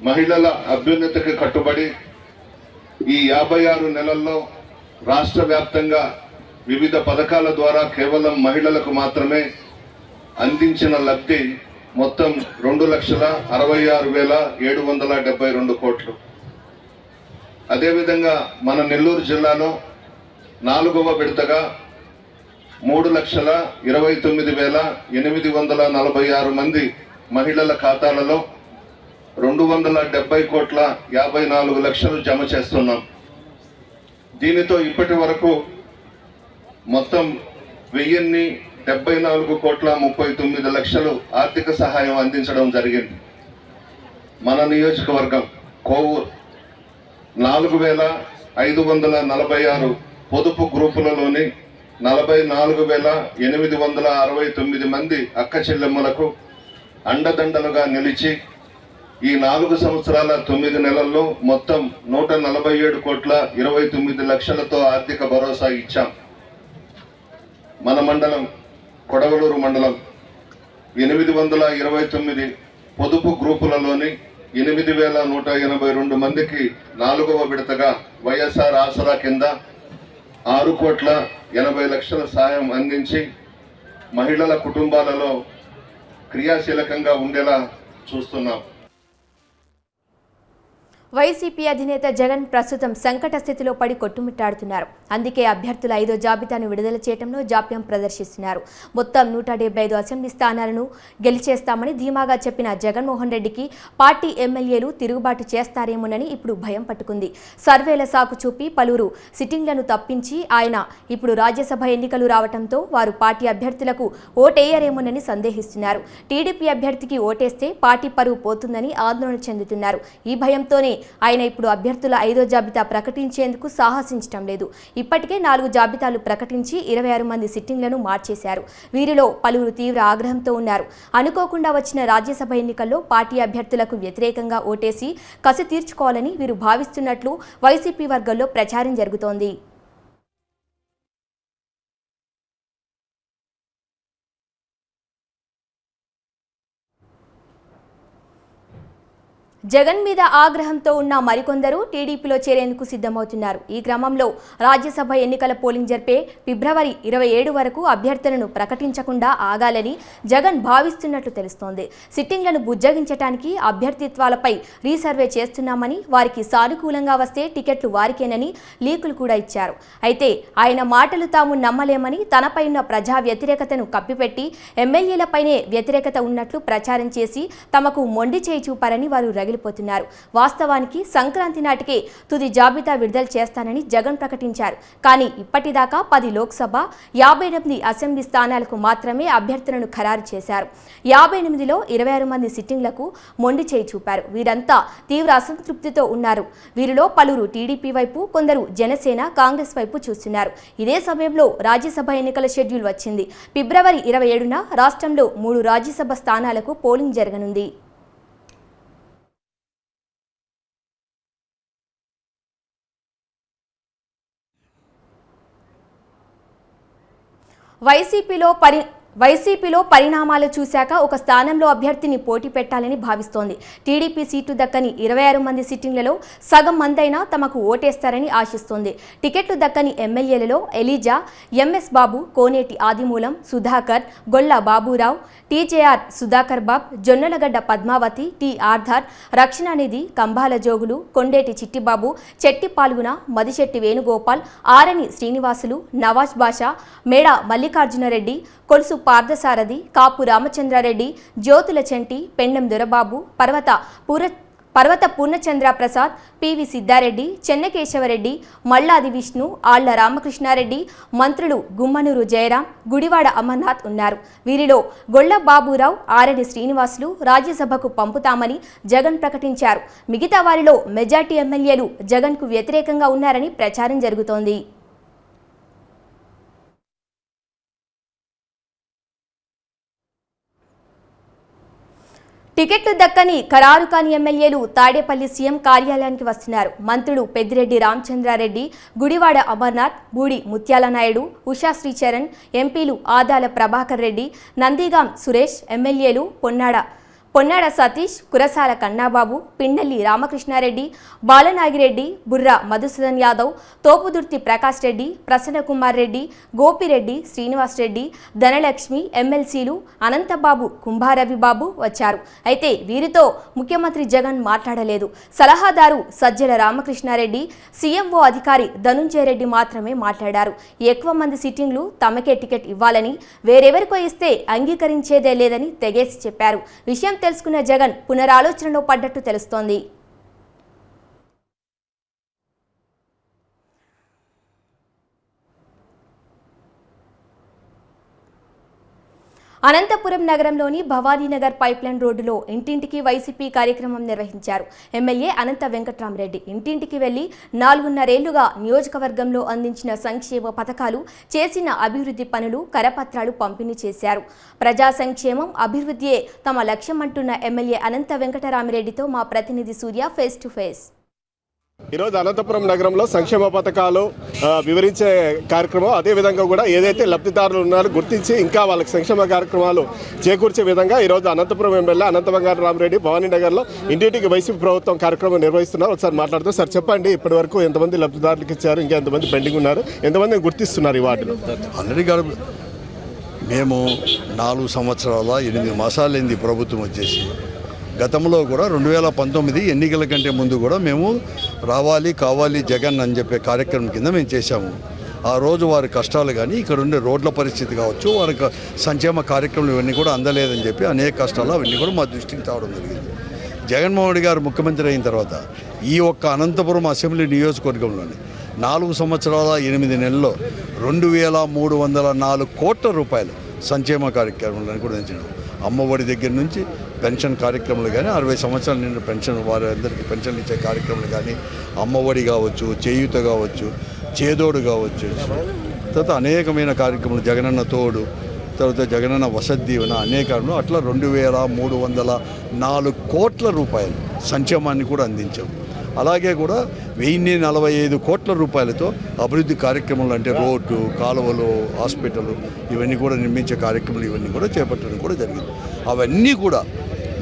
మహిళల అభ్యున్నతికి కట్టుబడి ఈ 56 నెలల్లో రాష్ట్ర వ్యాప్తంగా వివిధ పథకాల ద్వారా కేవలం మహిళలకు మాత్రమే అందించిన లబ్ధి మొత్తం 2,66,772 కోట్లు. అదేవిధంగా మన నెల్లూరు జిల్లాలో 4వ విడతగా 3,29,846 మంది మహిళల ఖాతాలలో 270,54,00,000 జమ చేస్తున్నాం. దీనితో ఇప్పటి వరకు మొత్తం 1,074,39,00,000 ఆర్థిక సహాయం అందించడం జరిగింది. మన నియోజకవర్గం కోవూరు 4,546 పొదుపు గ్రూపులలోని 44,869 మంది అక్క చెల్లెమ్మలకు అండదండలుగా నిలిచి ఈ 4 సంవత్సరాల 9 నెలల్లో మొత్తం 147,29,00,000తో ఆర్థిక భరోసా ఇచ్చాం. మన మండలం కొడవలూరు మండలం 829 పొదుపు గ్రూపులలోని 8,182 మందికి 4వ విడతగా వైఎస్ఆర్ ఆసరా కింద 6,80,00,000 సాయం అందించి మహిళల కుటుంబాలలో క్రియాశీలకంగా ఉండేలా చూస్తున్నాం. వైసీపీ అధినేత జగన్ ప్రస్తుతం సంకట స్థితిలో పడి కొట్టుమిట్టాడుతున్నారు. అందుకే అభ్యర్థుల 5వ జాబితాను విడుదల చేయడంలో జాప్యం ప్రదర్శిస్తున్నారు. మొత్తం 175 అసెంబ్లీ స్థానాలను గెలిచేస్తామని ధీమాగా చెప్పిన జగన్మోహన్ రెడ్డికి పార్టీ ఎమ్మెల్యేలు తిరుగుబాటు చేస్తారేమోనని ఇప్పుడు భయం పట్టుకుంది. సర్వేల సాకు చూపి పలువురు సిట్టింగ్లను తప్పించి ఆయన ఇప్పుడు రాజ్యసభ ఎన్నికలు రావడంతో వారు పార్టీ అభ్యర్థులకు ఓటేయరేమోనని సందేహిస్తున్నారు. టీడీపీ అభ్యర్థికి ఓటేస్తే పార్టీ పరువు పోతుందని ఆందోళన చెందుతున్నారు. ఈ భయంతోనే ఆయన ఇప్పుడు అభ్యర్థుల 5వ జాబితా ప్రకటించేందుకు సాహసించడం లేదు. ఇప్పటికే 4 జాబితాలు ప్రకటించి 26 మంది సిట్టింగ్లను మార్చేశారు. వీరిలో పలువురు తీవ్ర ఆగ్రహంతో ఉన్నారు. అనుకోకుండా వచ్చిన రాజ్యసభ ఎన్నికల్లో పార్టీ అభ్యర్థులకు వ్యతిరేకంగా ఓటేసి కసి తీర్చుకోవాలని వీరు భావిస్తున్నట్లు వైసీపీ వర్గాల్లో ప్రచారం జరుగుతోంది. జగన్ మీద ఆగ్రహంతో ఉన్న మరికొందరు టీడీపీలో చేరేందుకు సిద్ధమవుతున్నారు. ఈ క్రమంలో రాజ్యసభ ఎన్నికల పోలింగ్ జరిపే ఫిబ్రవరి 27 వరకు అభ్యర్థులను ప్రకటించకుండా ఆగాలని జగన్ భావిస్తున్నట్లు తెలుస్తోంది. సిట్టింగ్లను బుజ్జగించడానికి అభ్యర్థిత్వాలపై రీసర్వే చేస్తున్నామని, వారికి సానుకూలంగా వస్తే టికెట్లు వారికేనని లీకులు కూడా ఇచ్చారు. అయితే ఆయన మాటలు తాము నమ్మలేమని, తనపై ఉన్న ప్రజా వ్యతిరేకతను కప్పిపెట్టి ఎమ్మెల్యేలపైనే వ్యతిరేకత ఉన్నట్లు ప్రచారం చేసి తమకు మొండి చేయి చూపారని వారు రగిలిపోతున్నారు. వాస్తవానికి సంక్రాంతి నాటికే తుది జాబితా విడుదల చేస్తానని జగన్ ప్రకటించారు. కానీ ఇప్పటిదాకా 10 లోక్సభ, 58 అసెంబ్లీ స్థానాలకు మాత్రమే అభ్యర్థులను ఖరారు చేశారు. 58లో 26 మంది సిట్టింగ్లకు మొండి చేయి చూపారు. వీరంతా తీవ్ర అసంతృప్తితో ఉన్నారు. వీరిలో పలువురు టీడీపీ వైపు, కొందరు జనసేన, కాంగ్రెస్ వైపు చూస్తున్నారు. ఇదే సమయంలో రాజ్యసభ ఎన్నికల షెడ్యూల్ వచ్చింది. ఫిబ్రవరి 27న రాష్ట్రంలో 3 రాజ్యసభ స్థానాలకు పోలింగ్ జరగనుంది. వైసీపీలో పరిణామాలు చూశాక ఒక స్థానంలో అభ్యర్థిని పోటీ పెట్టాలని భావిస్తోంది. టీడీపీ సీటు దక్కని 26 మంది సిట్టింగ్లలో సగం మందైనా తమకు ఓటేస్తారని ఆశిస్తోంది. టికెట్లు దక్కని ఎమ్మెల్యేలలో Eliza, MS Babu, Koneti Adimulam, Sudhakar, Golla Baburao, TJR Sudhakar Babu, Jonnalagadda Padmavathi, T Arthur, Rakshananidhi, Kambala Jogulu, Kondeti Chittibabu, Chetti Phalguna, Madisetti Venugopal, Arani Srinivasulu, Nawaz Basha, Meda Mallikarjuna Reddy, Kolusu Parthasarathi, కాపు రామచంద్రారెడ్డి, జ్యోతుల చెంటి, పెండెం దొరబాబు, పర్వత పూర్ణచంద్ర ప్రసాద్, పివి సిద్ధారెడ్డి, చెన్నకేశవరెడ్డి, మల్లాది విష్ణు, ఆళ్ల రామకృష్ణారెడ్డి, మంత్రులు గుమ్మనూరు జయరాం, గుడివాడ అమర్నాథ్ ఉన్నారు. వీరిలో గొల్ల బాబురావు, ఆరణి శ్రీనివాసులు రాజ్యసభకు పంపుతామని జగన్ ప్రకటించారు. మిగతా వారిలో మెజార్టీ ఎమ్మెల్యేలు జగన్కు వ్యతిరేకంగా ఉన్నారని ప్రచారం జరుగుతోంది. టికెట్లు దక్కని ఖరారు కాని ఎమ్మెల్యేలు తాడేపల్లి సీఎం కార్యాలయానికి వస్తున్నారు. మంత్రులు పెద్దిరెడ్డి రామచంద్రారెడ్డి, గుడివాడ అమర్నాథ్, బూడి ముత్యాల నాయుడు, ఉషా శ్రీచరణ్, ఎంపీలు ఆదాల ప్రభాకర్ రెడ్డి, నందిగాం సురేష్, ఎమ్మెల్యేలు పొన్నాడ సతీష్, కురసాల కన్నాబాబు, పిండల్లి రామకృష్ణారెడ్డి, బాలనాగిరెడ్డి, బుర్రా మధుసూదన్ యాదవ్, తోపుదుర్తి ప్రకాష్ రెడ్డి, ప్రసన్నకుమార్ రెడ్డి, గోపిరెడ్డి, శ్రీనివాస్ రెడ్డి, ధనలక్ష్మి, ఎమ్మెల్సీలు అనంతబాబు, కుంభారవిబాబు వచ్చారు. అయితే వీరితో ముఖ్యమంత్రి జగన్ మాట్లాడలేదు. సలహాదారు సజ్జల రామకృష్ణారెడ్డి, సీఎంఓ అధికారి ధనుంజయ రెడ్డి మాత్రమే మాట్లాడారు. ఎక్కువ మంది సిట్టింగ్లు తమకే టికెట్ ఇవ్వాలని, వేరెవరికో ఇస్తే అంగీకరించేదే లేదని తెగేసి చెప్పారు. విషయం తెలుసుకున్న జగన్ పునరాలోచనలో పడ్డట్టు తెలుస్తోంది. అనంతపురం నగరంలోని భవానీనగర్ పైప్లైన్ రోడ్డులో ఇంటింటికి వైసీపీ కార్యక్రమం నిర్వహించారు. ఎమ్మెల్యే అనంత వెంకట్రామరెడ్డి ఇంటింటికి వెళ్లి 4.5 ఏళ్లుగా నియోజకవర్గంలో అందించిన సంక్షేమ పథకాలు, చేసిన అభివృద్ధి పనులు, కరపత్రాలు పంపిణీ చేశారు. ప్రజా సంక్షేమం, అభివృద్ధియే తమ లక్ష్యం అంటున్న ఎమ్మెల్యే అనంత వెంకటరామరెడ్డితో మా ప్రతినిధి సూర్య ఫేస్ టు ఫేస్. ఈరోజు అనంతపురం నగరంలో సంక్షేమ పథకాలు వివరించే కార్యక్రమం, అదేవిధంగా కూడా ఏదైతే లబ్ధిదారులు ఉన్నారో గుర్తించి ఇంకా వాళ్ళకి సంక్షేమ కార్యక్రమాలు చేకూర్చే విధంగా ఈరోజు అనంతపురం ఎమ్మెల్యే అనంత వెంకటరామరెడ్డి భవానీనగర్లో ఇంటింటికి వైసీపీ ప్రభుత్వం కార్యక్రమం నిర్వహిస్తున్నారు. ఒకసారి మాట్లాడుతూ సార్ చెప్పండి, ఇప్పటి వరకు ఎంతమంది లబ్ధిదారులకు ఇచ్చారు, ఇంకా ఎంతమంది పెండింగ్ ఉన్నారు, ఎంతమంది గుర్తిస్తున్నారు ఈ వార్డులో? ఆల్రెడీ మేము 4 సంవత్సరాల 8 మాసాలైంది ప్రభుత్వం వచ్చేసి. గతంలో కూడా 2019 ఎన్నికల కంటే ముందు కూడా మేము రావాలి కావాలి జగన్ అని చెప్పే కార్యక్రమం కింద మేము చేశాము. ఆ రోజు వారి కష్టాలు కానీ, ఇక్కడ ఉండే రోడ్ల పరిస్థితి కావచ్చు, వారికి సంక్షేమ కార్యక్రమాలు ఇవన్నీ కూడా అందలేదని చెప్పి అనేక కష్టాలు అవన్నీ కూడా మా దృష్టికి తేవడం జరిగింది. జగన్మోహన్ రెడ్డి గారు ముఖ్యమంత్రి అయిన తర్వాత ఈ ఒక్క అనంతపురం అసెంబ్లీ నియోజకవర్గంలోని 4 సంవత్సరాల 8 నెలల్లో 2304 కోట్ల రూపాయలు సంక్షేమ కార్యక్రమాలను కూడా అందించారు. అమ్మఒడి దగ్గర నుంచి పెన్షన్ కార్యక్రమాలు కానీ, 60 సంవత్సరాల నిండు పెన్షన్ వారందరికీ పెన్షన్లు ఇచ్చే కార్యక్రమాలు కానీ, అమ్మఒడి కావచ్చు, చేయూత కావచ్చు, చేదోడు కావచ్చు, తర్వాత అనేకమైన కార్యక్రమాలు, జగనన్న తోడు, తర్వాత జగనన్న వసతి దీవెన, అనేక అట్లా 2304 కోట్ల రూపాయలు సంక్షేమాన్ని కూడా అందించాం. అలాగే కూడా 1045 కోట్ల రూపాయలతో అభివృద్ధి కార్యక్రమాలు, అంటే రోడ్డు, కాలువలు, హాస్పిటల్ ఇవన్నీ కూడా నిర్మించే కార్యక్రమాలు ఇవన్నీ కూడా చేపట్టడం కూడా జరిగింది. అవన్నీ కూడా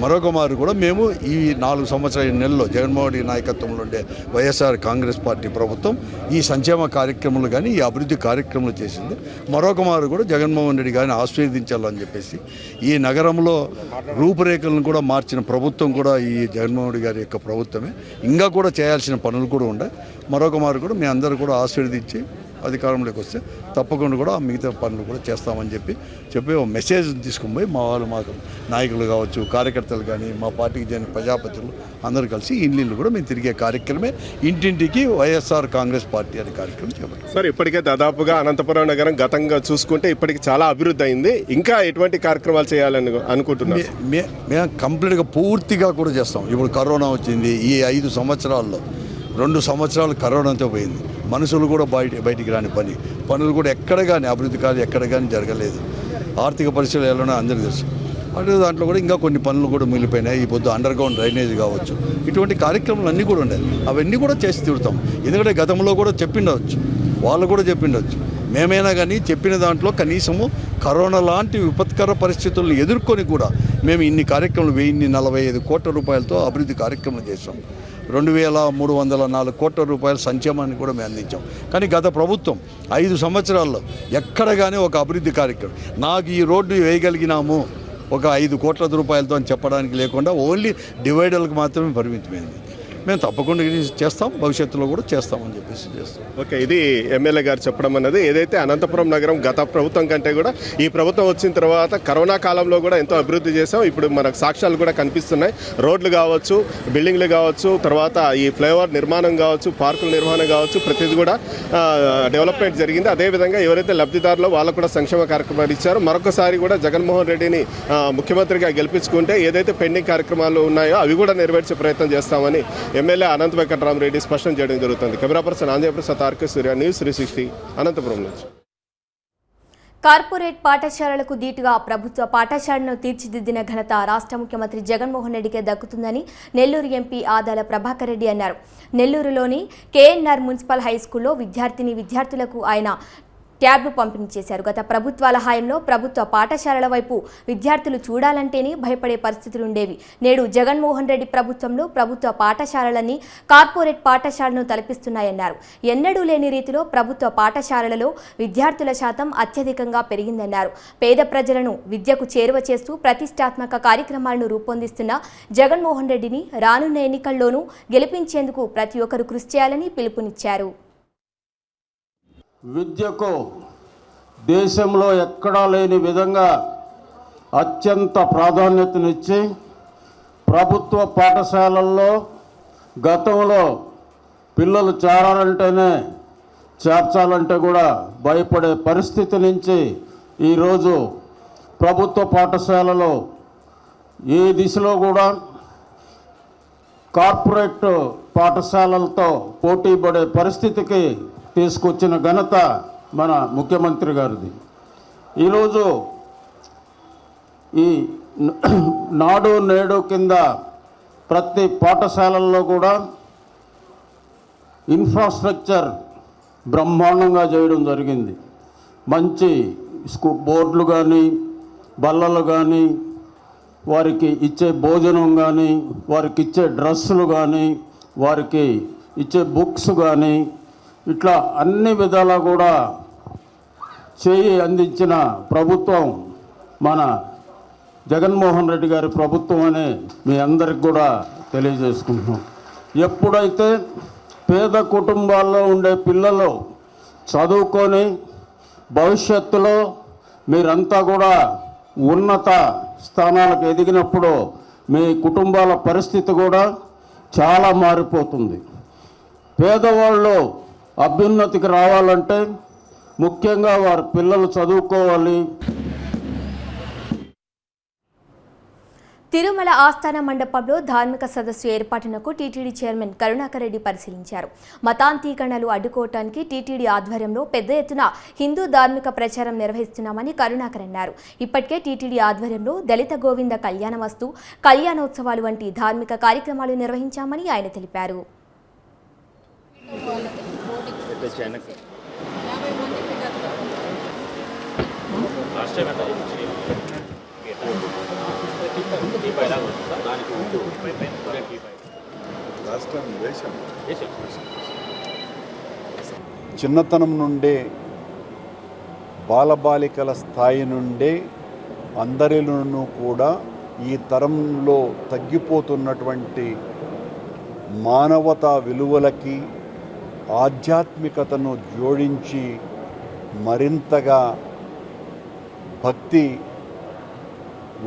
మరొక మారు కూడా మేము ఈ 4 సంవత్సరాల నెలల్లో జగన్మోహన్ రెడ్డి నాయకత్వంలో ఉండే వైఎస్ఆర్ కాంగ్రెస్ పార్టీ ప్రభుత్వం ఈ సంక్షేమ కార్యక్రమాలు కానీ ఈ అభివృద్ధి కార్యక్రమాలు చేసింది. మరొక మారు కూడా జగన్మోహన్ రెడ్డి గారిని ఆశీర్వదించాలని చెప్పేసి ఈ నగరంలో రూపురేఖలను కూడా మార్చిన ప్రభుత్వం కూడా ఈ జగన్మోహన్ రెడ్డి గారి యొక్క ప్రభుత్వమే. ఇంకా కూడా చేయాల్సిన పనులు కూడా ఉన్నాయి. మరొక మారు కూడా మీ అందరూ కూడా ఆశీర్వదించి అధికారంలోకి వస్తే తప్పకుండా కూడా మిగతా పనులు కూడా చేస్తామని చెప్పి ఒక మెసేజ్ తీసుకుని పోయి మా వాళ్ళు మాకు నాయకులు కావచ్చు, కార్యకర్తలు కానీ, మా పార్టీకి చెందిన ప్రజాపతులు అందరూ కలిసి ఇల్లు కూడా మేము తిరిగే కార్యక్రమే ఇంటింటికి వైఎస్ఆర్ కాంగ్రెస్ పార్టీ అనే కార్యక్రమం చేపట్టాం. సార్, ఇప్పటికే దాదాపుగా అనంతపురం నగరం గతంగా చూసుకుంటే ఇప్పటికి చాలా అభివృద్ధి అయింది. ఇంకా ఎటువంటి కార్యక్రమాలు చేయాలని అనుకుంటున్నాం? మేము కంప్లీట్గా పూర్తిగా కూడా చేస్తాం. ఇప్పుడు కరోనా వచ్చింది. ఈ 5 సంవత్సరాల్లో 2 సంవత్సరాలు కరోనాతో పోయింది. మనుషులు కూడా బయటికి రాని పనులు కూడా ఎక్కడ కానీ అభివృద్ధి కార్యాలు ఎక్కడ కానీ జరగలేదు. ఆర్థిక పరిస్థితులు ఎలా అందరికీ తెలుసు. అటు దాంట్లో కూడా ఇంకా కొన్ని పనులు కూడా మిగిలిపోయినాయి. ఈ పొద్దు అండర్ గ్రౌండ్ డ్రైనేజ్ కావచ్చు, ఇటువంటి కార్యక్రమాలు అన్నీ కూడా ఉన్నాయి. అవన్నీ కూడా చేసి తిడతాం. ఎందుకంటే గతంలో కూడా చెప్పిండవచ్చు, వాళ్ళు కూడా చెప్పిండవచ్చు. మేమైనా కానీ చెప్పిన దాంట్లో కనీసము కరోనా లాంటి విపత్కర పరిస్థితులను ఎదుర్కొని కూడా మేము ఇన్ని కార్యక్రమాలు 1045 కోట్ల రూపాయలతో అభివృద్ధి కార్యక్రమాలు చేసాం. 2304 కోట్ల రూపాయల సంక్షేమాన్ని కూడా మేము అందించాం. కానీ గత ప్రభుత్వం 5 సంవత్సరాల్లో ఎక్కడ కానీ ఒక అభివృద్ధి కార్యక్రమం నాకు ఈ రోడ్డు వేయగలిగినాము ఒక 5 కోట్ల రూపాయలతో అని చెప్పడానికి లేకుండా ఓన్లీ డివైడర్లకు మాత్రమే పరిమితమైంది. మేము తప్పకుండా చేస్తాం, భవిష్యత్తులో కూడా చేస్తామని చెప్పేసి చేస్తాం. ఓకే, ఇది ఎమ్మెల్యే గారు చెప్పడం అన్నది. ఏదైతే అనంతపురం నగరం గత ప్రభుత్వం కంటే కూడా ఈ ప్రభుత్వం వచ్చిన తర్వాత కరోనా కాలంలో కూడా ఎంతో అభివృద్ధి చేసాం. ఇప్పుడు మనకు సాక్ష్యాలు కూడా కనిపిస్తున్నాయి. రోడ్లు కావచ్చు, బిల్డింగ్లు కావచ్చు, తర్వాత ఈ ఫ్లైఓవర్ నిర్మాణం కావచ్చు, పార్కుల నిర్మాణం కావచ్చు, ప్రతిదీ కూడా డెవలప్మెంట్ జరిగింది. అదేవిధంగా ఎవరైతే లబ్ధిదారులో వాళ్ళకు కూడా సంక్షేమ కార్యక్రమాలు ఇచ్చారో మరొకసారి కూడా జగన్మోహన్ రెడ్డిని ముఖ్యమంత్రిగా గెలిపించుకుంటే ఏదైతే పెండింగ్ కార్యక్రమాలు ఉన్నాయో అవి కూడా నెరవేర్చే ప్రయత్నం చేస్తామని ఎమ్మెల్యే అనంత వెంకటరామరెడ్డి స్పష్టం చేయడం జరుగుతుంది. కెమెరా పర్సన్ ఆంధ్రప్రసాద్, ఆర్కే సూర్య, న్యూస్ 360 అనంతపురం నుంచి. కార్పొరేట్ పాఠశాలలకు దీటుగా ప్రభుత్వ పాఠశాలను తీర్చిదిద్దిన ఘనత రాష్ట్ర ముఖ్యమంత్రి జగన్మోహన్ రెడ్డికే దక్కుతుందని నెల్లూరు ఎంపీ ఆదాల ప్రభాకర్ రెడ్డి అన్నారు. నెల్లూరులోని కేఎన్ఆర్ మున్సిపల్ హైస్కూల్లో విద్యార్థులకు ఆయన ట్యాబ్లు పంపిణీ చేశారు. గత ప్రభుత్వాల హయాంలో ప్రభుత్వ పాఠశాలల వైపు విద్యార్థులు చూడాలంటేనే భయపడే పరిస్థితులు ఉండేవి. నేడు జగన్మోహన్ రెడ్డి ప్రభుత్వంలో ప్రభుత్వ పాఠశాలలన్నీ కార్పొరేట్ పాఠశాలను తలపిస్తున్నాయన్నారు. ఎన్నడూ లేని రీతిలో ప్రభుత్వ పాఠశాలలలో విద్యార్థుల శాతం అత్యధికంగా పెరిగిందన్నారు. పేద ప్రజలను విద్యకు చేరువ చేస్తూ ప్రతిష్టాత్మక కార్యక్రమాలను రూపొందిస్తున్న జగన్మోహన్ రెడ్డిని రానున్న ఎన్నికల్లోనూ గెలిపించేందుకు ప్రతి ఒక్కరూ కృషి చేయాలని పిలుపునిచ్చారు. విద్యకు దేశంలో ఎక్కడా లేని విధంగా అత్యంత ప్రాధాన్యతనిచ్చి ప్రభుత్వ పాఠశాలల్లో గతంలో పిల్లలు చేర్చాలంటే కూడా భయపడే పరిస్థితి నుంచి ఈరోజు ప్రభుత్వ పాఠశాలలో ఏ దిశలో కూడా కార్పొరేట్ పాఠశాలలతో పోటీ పడే పరిస్థితికి తీసుకొచ్చిన ఘనత మన ముఖ్యమంత్రి గారిది. ఈరోజు ఈ నాడు నేడు కింద ప్రతి పాఠశాలల్లో కూడా ఇన్ఫ్రాస్ట్రక్చర్ బ్రహ్మాండంగా చేయడం జరిగింది. మంచి బోర్డులు కానీ, బల్లలు కానీ, వారికి ఇచ్చే భోజనం కానీ, వారికి ఇచ్చే డ్రెస్సులు కానీ, వారికి ఇచ్చే బుక్స్ కానీ, ఇట్లా అన్ని విధాలా కూడా చేయి అందించిన ప్రభుత్వం మన జగన్మోహన్ రెడ్డి గారి ప్రభుత్వం అని మీ అందరికి కూడా తెలియజేసుకుంటున్నాం. ఎప్పుడైతే పేద కుటుంబాల్లో ఉండే పిల్లలు చదువుకొని భవిష్యత్తులో మీరంతా కూడా ఉన్నత స్థానాలకు ఎదిగినప్పుడు మీ కుటుంబాల పరిస్థితి కూడా చాలా మారిపోతుంది. పేదవాళ్ళు అభ్యున్నతికి రావాలంటే ముఖ్యంగా వారి పిల్లలు చదువుకోవాలి. తిరుమల ఆస్థాన మండపంలో ధార్మిక సదస్సు ఏర్పాటునకు టీటీడీ చైర్మన్ కరుణాకర్ రెడ్డి పరిశీలించారు. మతాంతీకరణలు అడ్డుకోవటానికి టీటీడీ ఆధ్వర్యంలో పెద్ద ఎత్తున హిందూ ధార్మిక ప్రచారం నిర్వహిస్తున్నామని కరుణాకర్ అన్నారు. ఇప్పటికే టీటీడీ ఆధ్వర్యంలో దళిత గోవింద కళ్యాణవస్తు, కళ్యాణోత్సవాలు వంటి ధార్మిక కార్యక్రమాలు నిర్వహించామని ఆయన తెలిపారు. చిన్నతనం నుండే బాలబాలికల స్థాయి నుండే అందరిలోనూ కూడా ఈ తరంలో తగ్గిపోతున్నటువంటి మానవతా విలువలకి ఆధ్యాత్మికతను జోడించి మరింతగా భక్తి